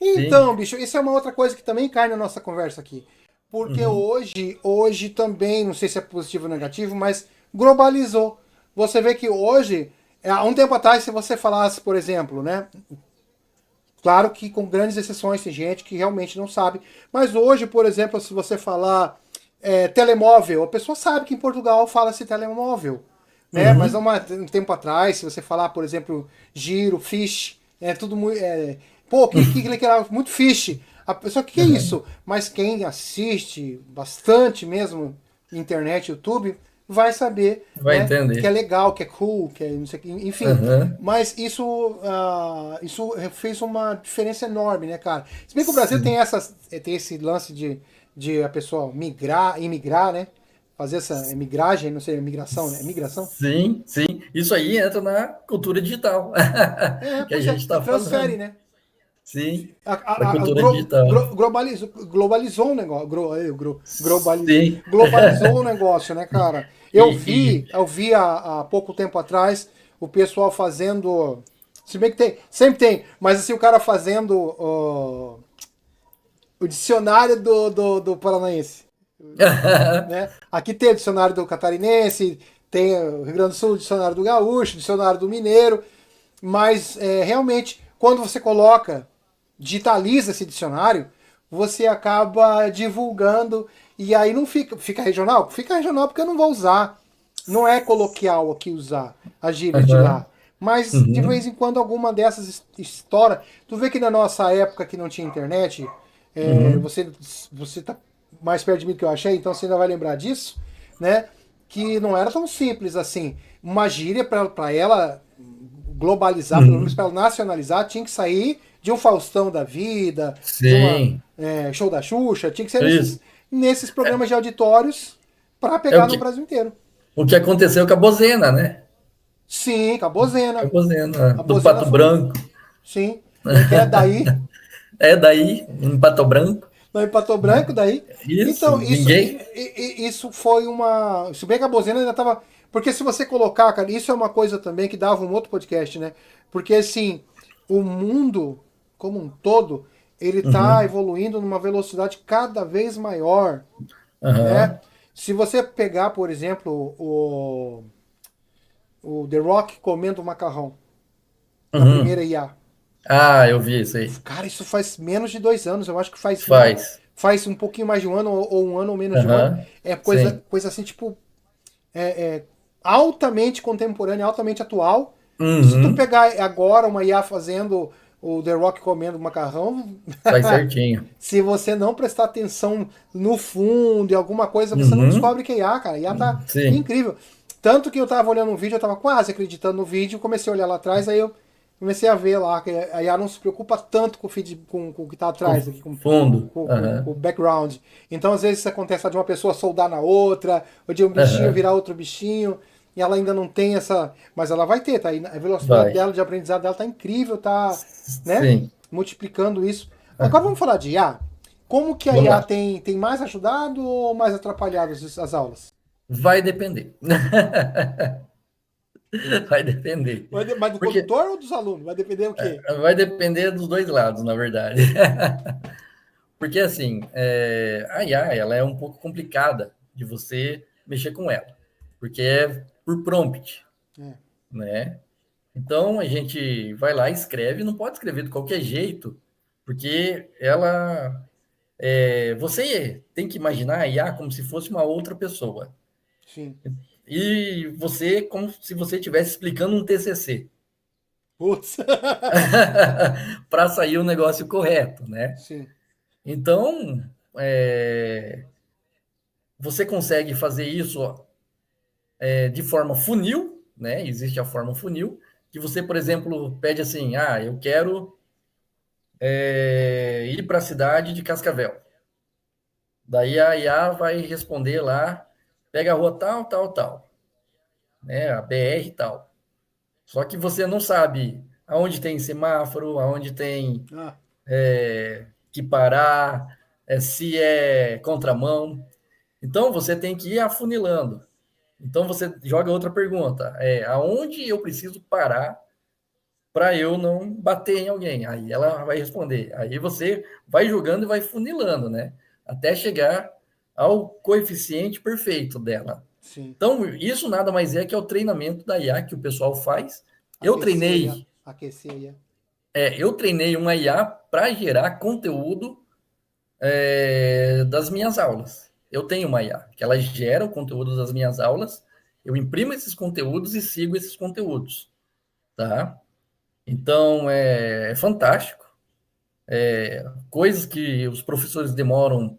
Sim. Então, bicho, isso é uma outra coisa que também cai na nossa conversa aqui. Porque Uhum. hoje também, não sei se é positivo ou negativo, mas globalizou. Você vê que hoje, há um tempo atrás, se você falasse, por exemplo, né? Claro que com grandes exceções, tem gente que realmente não sabe. Mas hoje, por exemplo, se você falar telemóvel, a pessoa sabe que em Portugal fala-se telemóvel. Né? Mas há Uhum. um tempo atrás, se você falar, por exemplo, giro, fish, é tudo muito. Pô, que era muito fish. A pessoa, que é Uhum. isso? Mas quem assiste bastante mesmo internet, YouTube, vai saber, Vai né? Que é entender. legal, que é cool, que é não sei o que, enfim. Uhum. Mas isso fez uma diferença enorme, né, cara? Se bem que o Brasil Sim. tem esse lance de a pessoa imigrar, né? Fazer essa migragem, não sei, migração, né? Migração? Sim, sim. Isso aí entra na cultura digital que a Pois é, gente que está transfere, falando. né? Sim, para a cultura digital. Globalizou o negócio. Sim. Globalizou o negócio, né, cara? E, Eu vi há pouco tempo atrás o pessoal fazendo. Se bem que tem, sempre tem, mas assim, o cara fazendo o dicionário do Paranaense. Né? Aqui tem o dicionário do Catarinense, tem o Rio Grande do Sul, o dicionário do Gaúcho, o dicionário do Mineiro, mas realmente, quando você coloca, digitaliza esse dicionário, você acaba divulgando e aí não fica regional? Fica regional porque eu não vou usar. Não é coloquial aqui usar as gírias de aham, lá. Mas de vez uhum, em quando alguma dessas estoura. Tu vê que na nossa época que não tinha internet, uhum. você tá mais perto de mim do que eu achei, então você ainda vai lembrar disso, né? Que não era tão simples assim. Uma gíria para ela globalizar, pelo menos para Uhum. ela nacionalizar, tinha que sair de um Faustão da vida, de uma Sim, show da Xuxa, tinha que ser é isso. nesses programas de auditórios para É pegar no Brasil inteiro. o que aconteceu com a Bozena, né? Sim, Com a Cabozena. Bozena, A do Bozena Pato foi. Branco. Sim. Como é que é? Daí. É daí, em Pato Branco, Não empatou branco, né? daí. Isso, Então, ninguém. isso foi uma. Se bem que a Bozena ainda tava. Porque se você colocar, cara, isso é uma coisa também que dava um outro podcast, né? Porque assim, o mundo como um todo, ele tá Uhum, evoluindo numa velocidade cada vez maior, né? aham, Se você pegar, por exemplo, o The Rock comendo macarrão na primeira uhum. IA. Ah, eu vi isso aí. Cara, isso faz menos de 2 anos. Eu acho que faz menos, Faz. faz um pouquinho mais de um ano ou um ano ou menos de um ano. Aham, É sim. coisa assim, tipo, altamente contemporânea, altamente atual. Se tu Uhum, pegar agora uma IA fazendo o The Rock comendo macarrão, faz certinho. se você não prestar atenção no fundo e alguma coisa, você não Uhum, descobre que é IA, cara. IA tá sim. incrível. Tanto que eu tava olhando um vídeo, eu tava quase acreditando no vídeo, comecei a olhar lá atrás, aí eu comecei a ver lá que a IA não se preocupa tanto com o feed, com o que tá Com atrás, aqui, fundo. com o Aham, background. Então, às vezes, isso acontece de uma pessoa soldar na outra, ou de um bichinho aham, virar outro bichinho, e ela ainda não tem essa. Mas ela vai ter, tá? A velocidade vai. dela, de aprendizado dela tá incrível, tá, né? Sim. Multiplicando isso. Agora vamos Aham. falar de IA. Como que a Vamos IA lá. tem mais ajudado ou mais atrapalhado as aulas? Vai depender. Vai depender. Mas do Porque condutor ou dos alunos? Vai depender o quê? vai depender dos dois lados, na verdade. Porque assim, a IA, ela é um pouco complicada de você mexer com ela, porque é por prompt, É, né? Então a gente vai lá e escreve, não pode escrever de qualquer jeito, porque você tem que imaginar a IA como se fosse uma outra pessoa. sim. E você como se você estivesse explicando um TCC, Putz. para sair o negócio correto, né? Sim. Então, você consegue fazer isso de forma funil, né? Existe a forma funil, que você, por exemplo, pede assim: ah, eu quero ir para a cidade de Cascavel. Daí a IA vai responder lá, pega a rua tal, tal, tal, né? A BR tal. Só que você não sabe aonde tem semáforo, aonde tem Ah, que parar, se é contramão. Então você tem que ir afunilando. Então você joga outra pergunta: aonde eu preciso parar para eu não bater em alguém? Aí ela vai responder. Aí você vai jogando e vai funilando, né? Até chegar ao coeficiente perfeito dela. sim. Então, isso nada mais é que é o treinamento da IA que o pessoal faz. Eu Aquecer a IA. treinei, Aquecer a IA. eu treinei uma IA para gerar conteúdo das minhas aulas. Eu tenho uma IA, que ela gera o conteúdo das minhas aulas, eu imprimo esses conteúdos e sigo esses conteúdos, tá? Então, é fantástico. Coisas que os professores demoram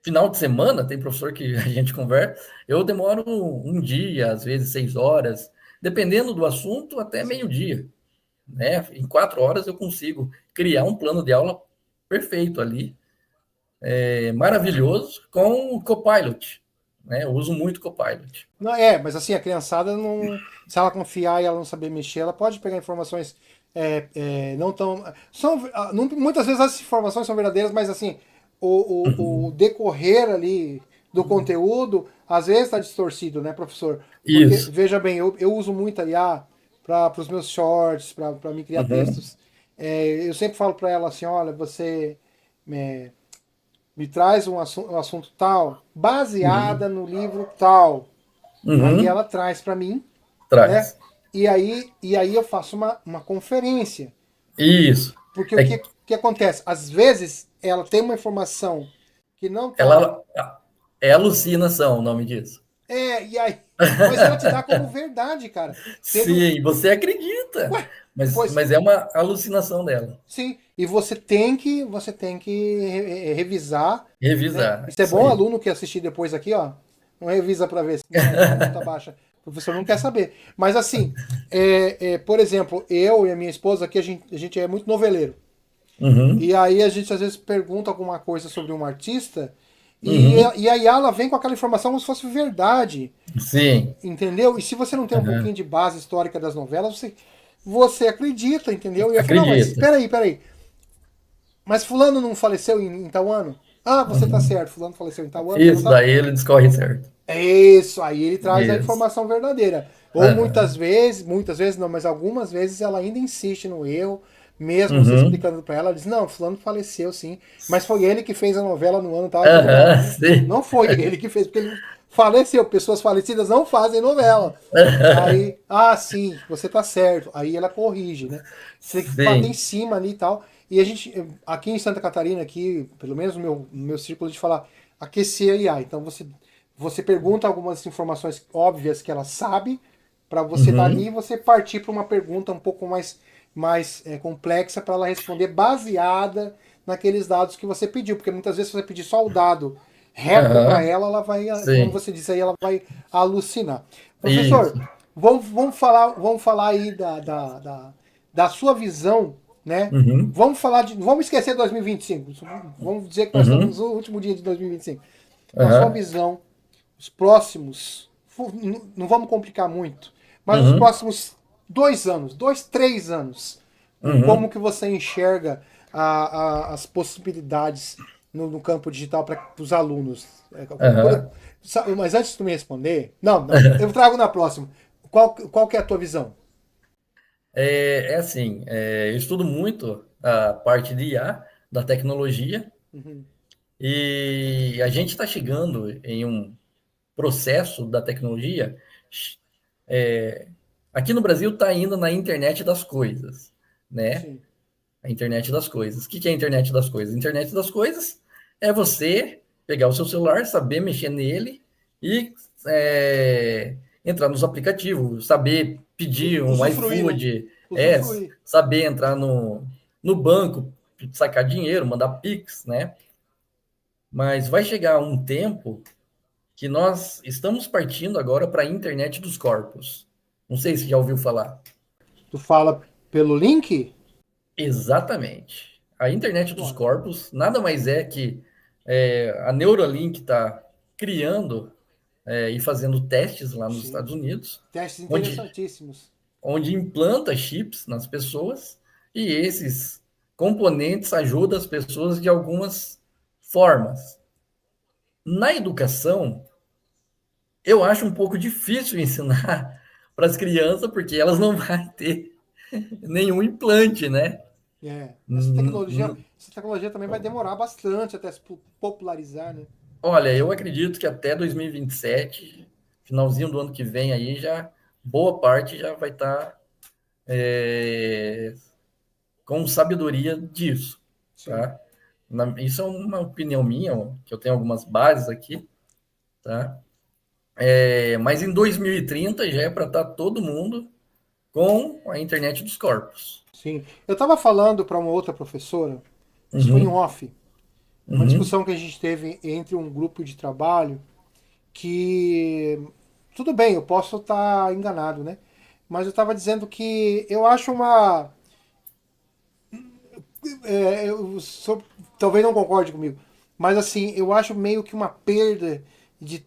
final de semana, tem professor que a gente conversa, eu demoro um dia, às vezes 6 horas, dependendo do assunto, até Sim. meio-dia, né? Em 4 horas eu consigo criar um plano de aula perfeito ali, maravilhoso, com o Copilot. Né? Eu uso muito Copilot. Não, mas assim, a criançada não. Se ela confiar e ela não saber mexer, ela pode pegar informações não tão. Muitas vezes as informações são verdadeiras, mas assim, o decorrer ali do conteúdo, às vezes está distorcido, né, professor? Porque, Isso. veja bem, eu uso muito a IA para os meus shorts, para me criar Uhum, textos. Eu sempre falo para ela assim: olha, você é, me traz um assunto tal, baseada uhum, no livro tal. Aí uhum. ela traz para mim, né? Traz. E aí eu faço uma conferência. Isso. Porque o É, que acontece? Às vezes ela tem uma informação que não está. ela é alucinação, o nome disso. E aí. Mas ela te dá como verdade, cara. Teve um. Sim, você acredita, Ué, mas, pois mas é uma alucinação dela. sim. E você tem que revisar, né? Revisar, Isso é isso bom aí. aluno que assistir depois aqui, ó. Não revisa para ver, senão vai ficar com nota baixa. O professor não quer saber. Mas assim, por exemplo, eu e a minha esposa aqui, a gente é muito noveleiro. Uhum, E aí a gente às vezes pergunta alguma coisa sobre um artista uhum, e a Yala vem com aquela informação como se fosse verdade, sim, entendeu? E se você não tem um pouquinho uhum. de base histórica das novelas, você acredita, entendeu? E eu falo, não, mas Acredita. peraí. Mas fulano não faleceu em tal ano? Ah, você tá Uhum. certo, fulano faleceu em tal ano, tal, Isso, tal. daí ele discorre certo. É isso, aí ele traz a Isso. informação verdadeira. Ou Aham. muitas vezes não, mas algumas vezes ela ainda insiste no erro, mesmo você Uhum. explicando para ela, ela diz, não, fulano faleceu sim, mas foi ele que fez a novela no ano tal. Eu falei, não, Aham, sim. não foi ele que fez, porque ele faleceu, pessoas falecidas não fazem novela. Aí, sim, você tá certo. Aí ela corrige, né? Você tem que bater em Sim. cima ali e tal. E a gente, aqui em Santa Catarina, aqui, pelo menos no meu círculo de falar, aquecer a IA. Então você pergunta algumas informações óbvias que ela sabe, para você dali Uhum. você partir para uma pergunta um pouco mais complexa para ela responder baseada naqueles dados que você pediu. Porque muitas vezes se você pedir só o dado reto para Aham. ela, ela vai, como Sim. você disse aí, ela vai alucinar. Isso. Professor, vamos falar aí da sua visão, né? Uhum. Vamos esquecer 2025. Vamos dizer que nós estamos Uhum. no último dia de 2025. Na sua Aham. visão, os próximos, não vamos complicar muito, mas os Uhum. próximos 2 anos, 3 anos, como Uhum. que você enxerga as possibilidades no campo digital para os alunos? Aham. Mas antes de tu me responder, não, eu trago na próxima. Qual que é a tua visão? É assim, eu estudo muito a parte de IA, da tecnologia, Uhum. e a gente está chegando em um processo da tecnologia. Aqui no Brasil está ainda na internet das coisas, né? Sim, A internet das coisas. O que é a internet das coisas? A internet das coisas é você pegar o seu celular, saber mexer nele e entrar nos aplicativos, saber pedir um usufruir, né? iFood, Usufruir. saber entrar no banco, sacar dinheiro, mandar Pix, né? Mas vai chegar um tempo que nós estamos partindo agora para a internet dos corpos. Não sei se já ouviu falar. Tu fala pelo link? Exatamente. A internet dos Ué, corpos nada mais é que a Neuralink está criando e fazendo testes lá nos sim. Estados Unidos, Testes onde, interessantíssimos. onde implanta chips nas pessoas e esses componentes ajudam as pessoas de algumas formas. Na educação, eu acho um pouco difícil ensinar para as crianças, porque elas não vão ter nenhum implante, né? Essa tecnologia, Hum, essa tecnologia também vai demorar bastante até se popularizar, né? Olha, eu acredito que até 2027, finalzinho do ano que vem aí, já boa parte já vai estar com sabedoria disso, Sim. tá? Isso é uma opinião minha, ó, que eu tenho algumas bases aqui, tá? Mas em 2030 já é para estar todo mundo com a internet dos corpos. Sim. Eu estava falando para uma outra professora, isso foi em Uhum, off, uma uhum, discussão que a gente teve entre um grupo de trabalho que tudo bem, eu posso estar enganado, né? Mas eu estava dizendo que eu acho talvez não concorde comigo, mas assim, eu acho meio que uma perda de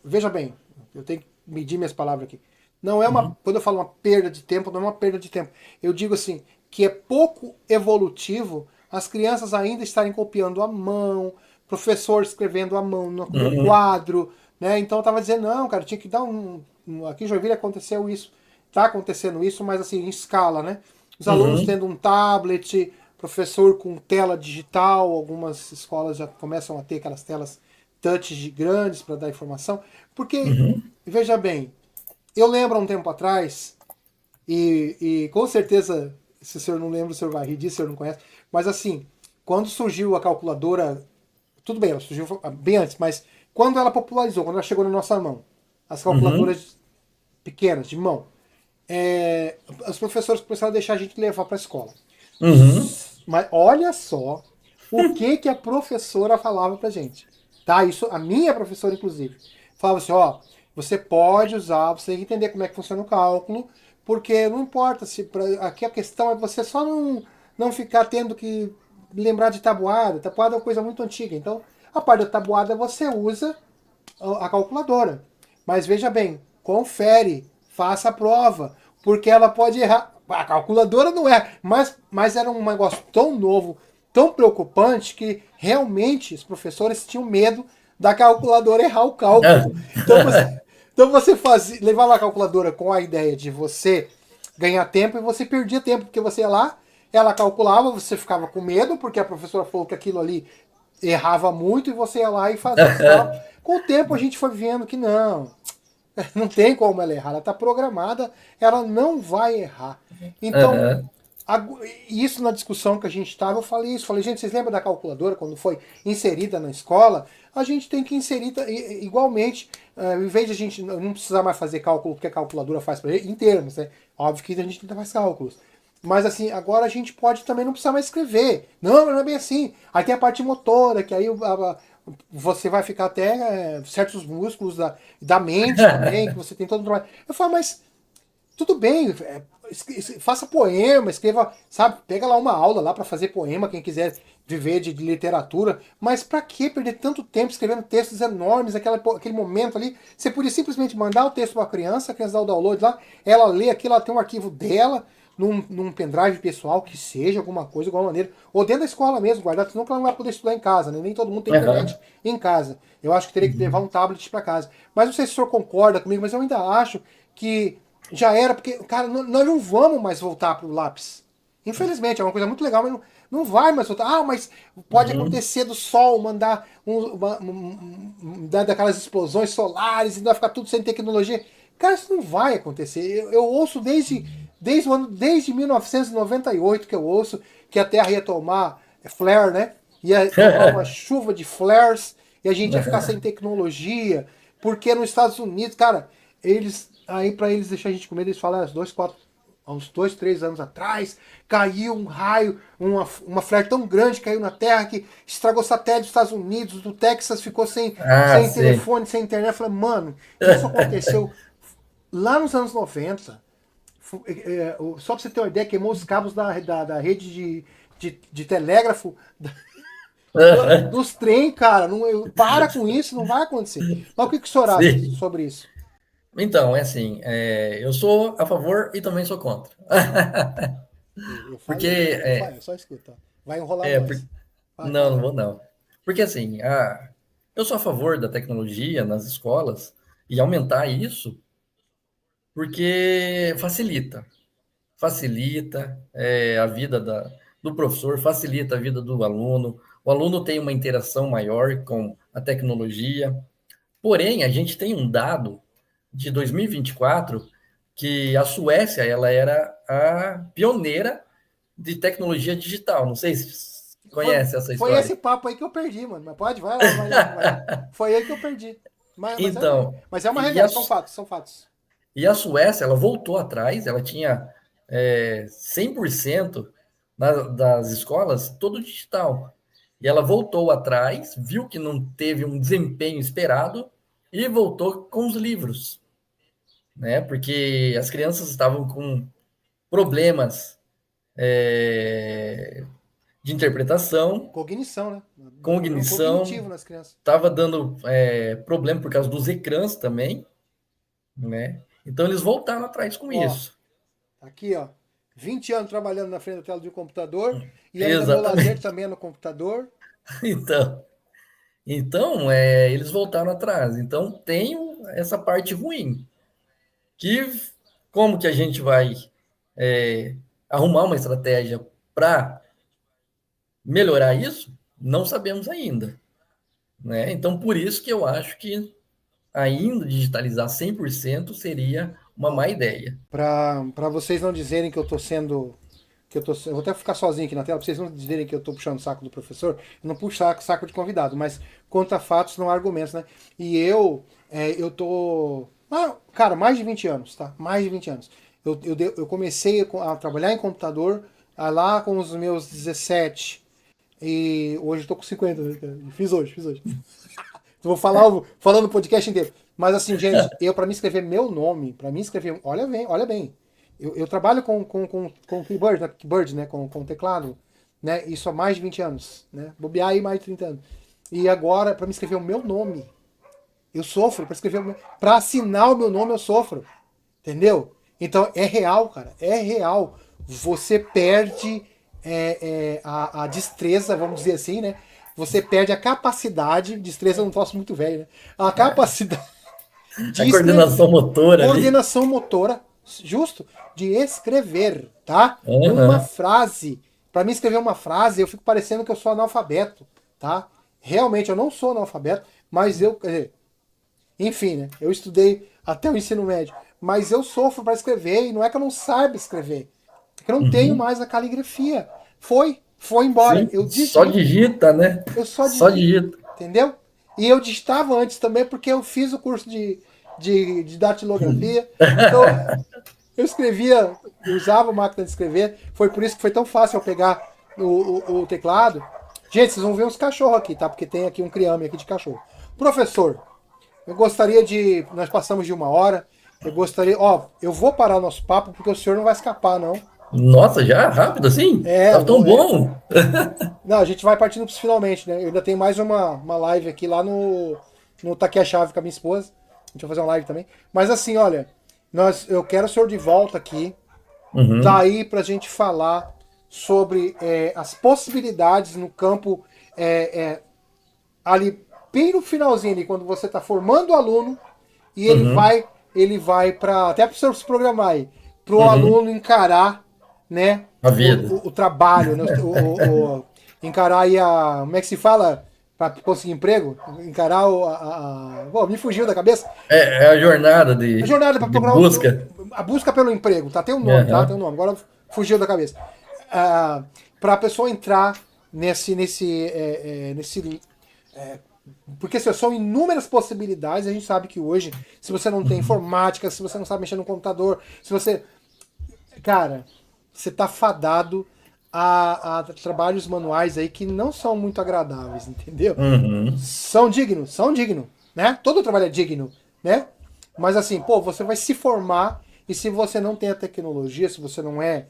veja bem, eu tenho que medir minhas palavras aqui. Não é uma, Uhum. quando eu falo uma perda de tempo, não é uma perda de tempo. Eu digo assim, que é pouco evolutivo as crianças ainda estarem copiando à mão, professor escrevendo à mão no Uhum. quadro, né? Então eu tava dizendo, não, cara, tinha que dar aqui em Joinville aconteceu isso, tá acontecendo isso, mas assim, em escala, né? Os alunos Uhum. tendo um tablet, professor com tela digital, algumas escolas já começam a ter aquelas telas touch grandes para dar informação, porque, Uhum. veja bem, eu lembro há um tempo atrás, e com certeza, se o senhor não lembra, o senhor vai rir disso, o senhor não conhece, mas assim, quando surgiu a calculadora, tudo bem, ela surgiu bem antes, mas quando ela popularizou, quando ela chegou na nossa mão, as Uhum. calculadoras pequenas, de mão, os professores começaram a deixar a gente levar para a escola. Uhum. Mas olha só o que que a professora falava pra gente. Tá? Isso, a minha professora, inclusive, falava assim, ó, você pode usar, você tem que entender como é que funciona o cálculo, porque não importa se aqui a questão é você só não ficar tendo que lembrar de tabuada. Tabuada é uma coisa muito antiga. Então, a parte da tabuada você usa a calculadora. Mas veja bem, confere, faça a prova, porque ela pode errar. A calculadora não é, mas era um negócio tão novo, tão preocupante, que realmente os professores tinham medo da calculadora errar o Ah. cálculo. Então você fazia, levava a calculadora com a ideia de você ganhar tempo e você perdia tempo, porque você ia lá, ela calculava, você ficava com medo, porque a professora falou que aquilo ali errava muito e você ia lá e fazia e tal. Com o tempo a gente foi vendo que não, não tem como ela errar, ela está programada, ela não vai errar. Então, Aham. isso na discussão que a gente estava, eu falei isso, falei, gente, vocês lembram da calculadora quando foi inserida na escola? A gente tem que inserir igualmente, em vez de a gente não precisar mais fazer cálculo que a calculadora faz para gente, em termos, né? Óbvio que a gente ainda faz cálculos. Mas assim, agora a gente pode também não precisar mais escrever. Não, não é bem assim. Aí tem a parte motora, que aí você vai ficar até certos músculos da mente também, que você tem todo o trabalho. Eu falo, mas tudo bem, faça poema, escreva, sabe, pega lá uma aula lá para fazer poema, quem quiser viver de literatura, mas para que perder tanto tempo escrevendo textos enormes, aquele momento ali, você podia simplesmente mandar o texto para a criança dá o download lá, ela lê aquilo, ela tem um arquivo dela, num pendrive pessoal, que seja alguma coisa, de alguma maneira, ou dentro da escola mesmo, guardado, senão ela não vai poder estudar em casa, né? Nem todo mundo tem Aham. internet em casa. Eu acho que teria que levar um tablet para casa. Mas não sei se o senhor concorda comigo, mas eu ainda acho que já era, porque, cara, nós não vamos mais voltar pro lápis. Infelizmente, é uma coisa muito legal, mas não vai mais voltar. Ah, mas pode Uhum. acontecer do Sol mandar daquelas explosões solares e vai ficar tudo sem tecnologia. Cara, isso não vai acontecer. Eu ouço desde 1998 que eu ouço que a Terra ia tomar flare, né? Ia tomar uma chuva de flares e a gente ia ficar sem tecnologia. Porque nos Estados Unidos, cara, aí para eles deixar a gente com medo, eles falam, há uns 2, 3 anos atrás, caiu um raio, uma flare tão grande caiu na Terra que estragou satélite dos Estados Unidos, do Texas ficou Ah, sem sim. telefone, sem internet. Eu falei, mano, isso aconteceu lá nos anos 90. Só pra você ter uma ideia, queimou os cabos da rede de telégrafo Aham. dos trem, cara. Não, para com isso, não vai acontecer. Mas o que o senhor acha Sim. sobre isso? Então, é assim, eu sou a favor e também sou contra. Eu Porque, falei, eu falei, só escuta. Vai enrolar é, por- nós. Vai, não, fala não aí. vou não. Porque assim, eu sou a favor da tecnologia nas escolas e aumentar isso porque facilita a vida do professor, facilita a vida do aluno. O aluno tem uma interação maior com a tecnologia. Porém, a gente tem um dado de 2024 que a Suécia ela era a pioneira de tecnologia digital. Não sei se você Foi, conhece essa foi esse história. papo aí que eu perdi, mano. Mas pode, vai lá, vai lá, vai lá. Foi aí que eu perdi. Então, Mas é uma e a, realidade, são fatos, são fatos. e a Suécia, ela voltou atrás, ela tinha 100% das escolas todo digital. E ela voltou atrás, viu que não teve um desempenho esperado e voltou com os livros, né? Porque as crianças estavam com problemas de interpretação, Cognição, né? Problema cognitivo cognição, nas crianças. estava dando problema por causa dos ecrãs também, né? Então eles voltaram atrás com Ó, isso. aqui, ó. 20 anos trabalhando na frente da tela de um computador e ainda meu lazer Exatamente. também é no computador. Então, então, eles voltaram atrás. Então tem essa parte ruim. Que como que a gente vai arrumar uma estratégia para melhorar isso? Não sabemos ainda, né? Então por isso que eu acho que ainda digitalizar 100% seria uma má ideia. Para vocês não dizerem que eu tô sendo. Eu vou até ficar sozinho aqui na tela, para vocês não dizerem que eu tô puxando o saco do professor. Eu não puxo saco de convidado, mas conta fatos, não argumentos, né? E eu tô. Cara, mais de 20 anos, tá? Mais de 20 anos. Eu comecei a trabalhar em computador lá com os meus 17. E hoje eu tô com 50, né, cara? Fiz hoje. Vou falar falando o podcast inteiro. Mas assim, gente, para mim escrever meu nome, para mim escrever. Olha bem. Eu trabalho com keyboard, né? Com teclado, né? Isso há mais de 20 anos, né? Bobear aí mais de 30 anos. E agora, para me escrever o meu nome, eu sofro. Para escrever para assinar o meu nome, eu sofro. Entendeu? Então é real, cara. É real. Você perde a destreza, vamos dizer assim, né? Você perde a capacidade, destreza é um troço muito velho, né? A capacidade A de escrever, coordenação motora ali. coordenação motora, justo, de escrever, tá? Uma Uhum. frase. Para mim escrever uma frase, eu fico parecendo que eu sou analfabeto, tá? Realmente eu não sou analfabeto, mas quer dizer, enfim, né? Eu estudei até o ensino médio, mas eu sofro para escrever e não é que eu não saiba escrever, é que eu não tenho Uhum. mais a caligrafia. Foi embora. Sim, só digita, né? Eu só Só digito, digita. entendeu? E eu digitava antes também porque eu fiz o curso de datilografia, então eu escrevia, eu usava a máquina de escrever, foi por isso que foi tão fácil eu pegar o teclado. Gente, vocês vão ver uns cachorros aqui, tá? Porque tem aqui um criame aqui de cachorro. Professor, eu gostaria de. Nós passamos de 1 hora. Eu gostaria. Ó, eu vou parar o nosso papo porque o senhor não vai escapar, não. Nossa, já rápido assim? É, Tá tão é. bom. Não, a gente vai partindo pros finalmente, né? Eu ainda tenho mais uma live aqui lá no Taqui a Chave com a minha esposa. A gente vai fazer uma live também. Mas assim, olha, eu quero o senhor de volta aqui. Uhum, Daí pra gente falar sobre as possibilidades no campo ali bem no finalzinho ali, quando você está formando o aluno e uhum, ele vai para até para o senhor se programar aí, para o uhum. aluno encarar, né, A vida. o trabalho, né, encarar aí como é que se fala para conseguir emprego, encarar bom, me fugiu da cabeça, É a jornada a jornada para de procurar busca. a busca pelo emprego, tá? Tem um nome, tá? Tem um Uhum, nome. Agora fugiu da cabeça. Para a pessoa entrar nesse porque assim, são inúmeras possibilidades. A gente sabe que hoje, se você não tem uhum. informática, se você não sabe mexer no computador, se você. Cara, você tá fadado a trabalhos manuais aí que não são muito agradáveis, entendeu? Uhum. São dignos, né? Todo trabalho é digno, né? Mas assim, pô, você vai se formar e se você não tem a tecnologia, se você não é.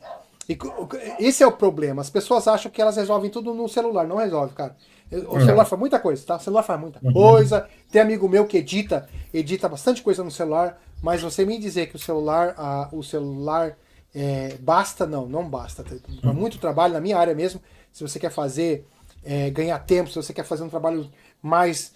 Esse é o problema. As pessoas acham que elas resolvem tudo no celular. Não resolve, cara. O celular Não. faz muita coisa, tá? O celular faz muita Uhum. coisa. Tem amigo meu que edita bastante coisa no celular, mas você me dizer que o celular basta, não basta. Para muito trabalho, na minha área mesmo, se você quer fazer, ganhar tempo, se você quer fazer um trabalho mais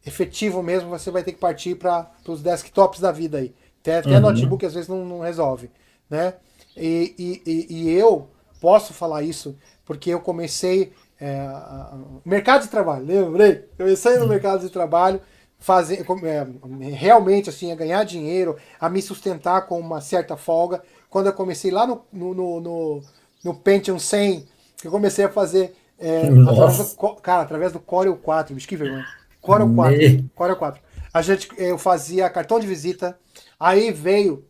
efetivo mesmo, você vai ter que partir para os desktops da vida aí. Até Uhum. notebook às vezes não resolve, né? E eu posso falar isso porque eu comecei mercado de trabalho, lembrei? Comecei no mercado de trabalho, fazer, realmente assim, a ganhar dinheiro, a me sustentar com uma certa folga. Quando eu comecei lá no Pentium 100, que eu comecei a fazer Nossa. através do Corel 4, bicho, que vergonha. Corel 4, Me... Corel 4. Eu fazia cartão de visita, aí veio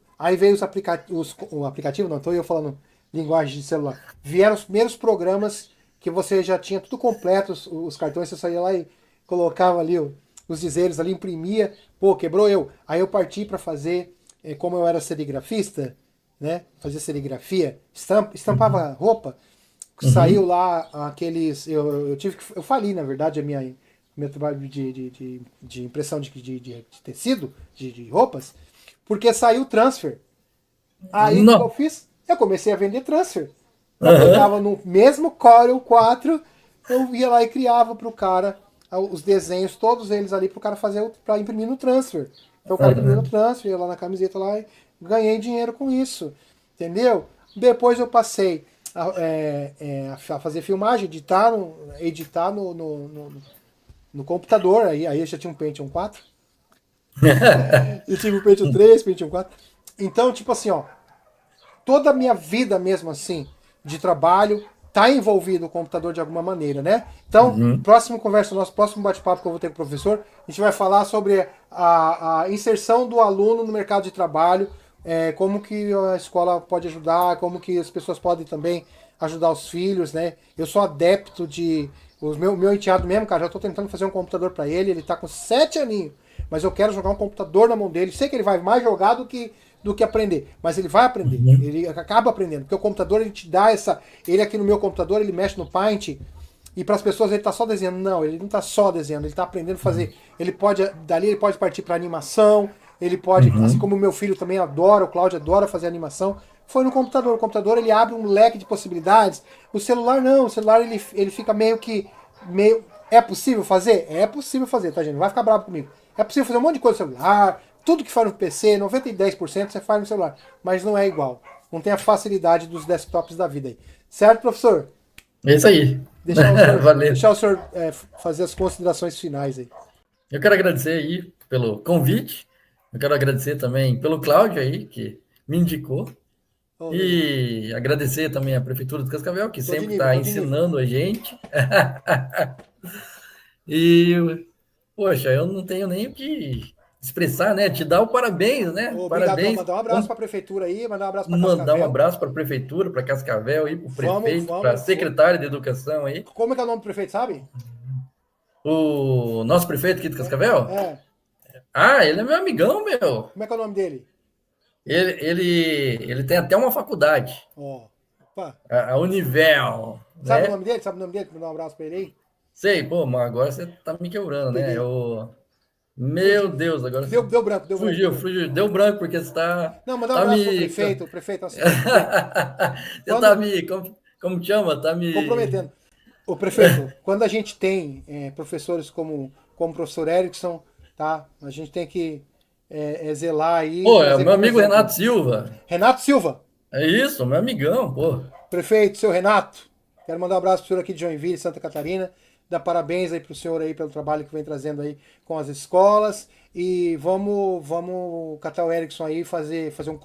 o aplicativo, não, estou eu falando linguagem de celular. Vieram os primeiros programas que você já tinha tudo completo, os cartões, você saía lá e colocava ali os dizeres ali, imprimia, pô, quebrou eu. Aí eu parti para fazer, como eu era serigrafista, né? Fazia serigrafia, estampava roupa, saiu Uhum. lá aqueles. Eu fali, na verdade, meu trabalho de impressão de tecido, de roupas. porque saiu transfer. Aí o que eu fiz? Eu comecei a vender transfer. Eu pegava no mesmo Corel 4, eu ia lá e criava pro cara os desenhos, todos eles ali pro cara fazer, para imprimir no transfer. Então o cara imprimia no transfer, ia lá na camiseta lá e ganhei dinheiro com isso. Entendeu? Depois eu passei a fazer filmagem, editar no computador, aí eu já tinha um Pentium 4. Eu tive um Pentium 3, Pentium 4. Então, tipo assim, ó, toda a minha vida mesmo assim, de trabalho, tá envolvido o computador de alguma maneira, né? Então, próximo conversa, nosso próximo bate-papo que eu vou ter com o professor, a gente vai falar sobre a inserção do aluno no mercado de trabalho, como que a escola pode ajudar, como que as pessoas podem também ajudar os filhos, né? Eu sou adepto de... O meu enteado mesmo, cara, já tô tentando fazer um computador para ele tá com 7 aninhos, mas eu quero jogar um computador na mão dele. Sei que ele vai mais jogar do que aprender, mas ele vai aprender, ele acaba aprendendo, porque o computador ele te dá ele aqui no meu computador, ele mexe no Paint, e para as pessoas ele tá só desenhando. Não, ele não tá só desenhando, ele tá aprendendo a fazer. Dali ele pode partir para animação, ele pode, assim como o meu filho também adora, o Cláudio adora fazer animação, foi no computador. O computador ele abre um leque de possibilidades. O celular não, o celular ele fica meio. É possível fazer? É possível fazer, tá, gente? Não vai ficar bravo comigo. É possível fazer um monte de coisa no celular, tudo que faz no PC, 90% você faz no celular, mas não é igual. Não tem a facilidade dos desktops da vida aí. Certo, professor? É isso aí. Deixar o senhor fazer as considerações finais aí. Eu quero agradecer aí pelo convite. Eu quero agradecer também pelo Cláudio aí, que me indicou. E agradecer também à Prefeitura de Cascavel, que sempre está ensinando a gente. E, poxa, eu não tenho nem o que expressar, né? Te dar o parabéns, né? Obrigado. Parabéns. Mandar um abraço para a Prefeitura aí, mandar um abraço para Cascavel. Mandar um abraço para a Prefeitura, para Cascavel, e para o prefeito, para a secretária de Educação aí. Como é que é o nome do prefeito, sabe? O nosso prefeito aqui de Cascavel? Ele é meu amigão, meu. Como é que é o nome dele? Ele tem até uma faculdade. A Univel. Sabe o nome dele? Mandar um abraço para ele aí? Sei, pô, mas agora você tá me quebrando, né? Meu Deus, agora deu branco, fugiu, deu branco porque você tá. Não, mandar um abraço pro prefeito, Você tá me. Como chama? Tá me comprometendo. O prefeito, quando a gente tem professores como o professor Erickson, tá? A gente tem que zelar aí. Pô, é meu amigo Renato Silva. Renato Silva. É isso, meu amigão, pô. Prefeito, seu Renato, quero mandar um abraço pro senhor aqui de Joinville, Santa Catarina. Dar parabéns aí pro senhor aí pelo trabalho que vem trazendo aí com as escolas. E vamos catar o Erickson aí e fazer um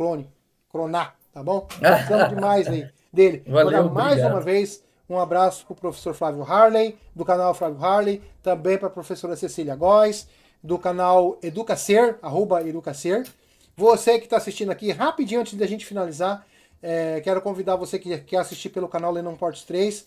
cronar, tá bom? Gostamos demais aí dele. Valeu, mais uma vez um abraço pro professor Flávio Harley, do canal Flávio Harley, também para a professora Cecília Góes, do canal Educacer, @Educacer. Você que está assistindo aqui, rapidinho antes da gente finalizar, quero convidar você que quer assistir pelo canal Lennon Portes 3,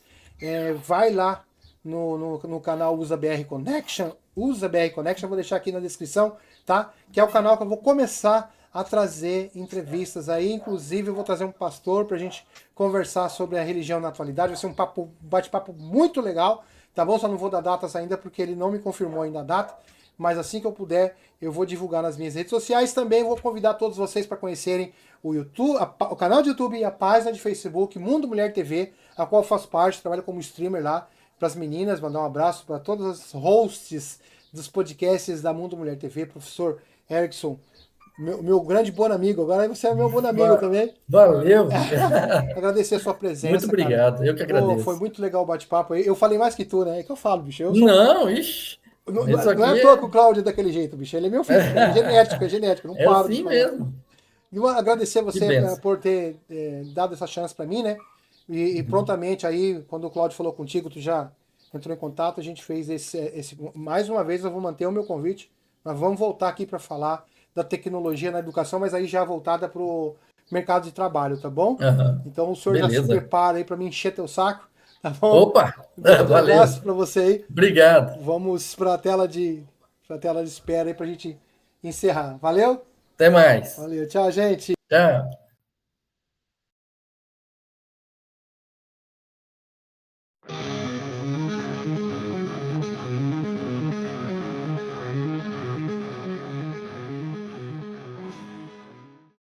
vai lá no canal Usa BR Connection, vou deixar aqui na descrição, tá? Que é o canal que eu vou começar a trazer entrevistas aí, inclusive eu vou trazer um pastor pra gente conversar sobre a religião na atualidade, vai ser um bate-papo muito legal, tá bom? Só não vou dar datas ainda porque ele não me confirmou ainda a data, mas assim que eu puder, eu vou divulgar nas minhas redes sociais. Também vou convidar todos vocês para conhecerem o YouTube, o canal de YouTube e a página de Facebook, Mundo Mulher TV, a qual eu faço parte, trabalho como streamer lá, para as meninas, mandar um abraço para todas as hosts dos podcasts da Mundo Mulher TV, professor Erickson, meu grande bom amigo, agora você é meu bom amigo também. Valeu! Agradecer a sua presença. Muito obrigado, cara. Eu que agradeço. Foi muito legal o bate-papo aí. Eu falei mais que tu, né? É que eu falo, bicho. Não, ixi. Não é à toa que o Cláudio é daquele jeito, bicho. Ele é meu filho, é genético, não paro. Assim mesmo. E agradecer você por ter dado essa chance para mim, né? E prontamente aí, quando o Cláudio falou contigo, tu já entrou em contato, a gente fez esse. Mais uma vez eu vou manter o meu convite. Nós vamos voltar aqui para falar da tecnologia na educação, mas aí já voltada para o mercado de trabalho, tá bom? Então o senhor já se prepara aí para me encher teu saco, tá bom? Opa! Um abraço para você aí. Obrigado. Vamos para a tela de espera aí para a gente encerrar. Valeu? Até mais. Valeu, tchau, gente. Tchau.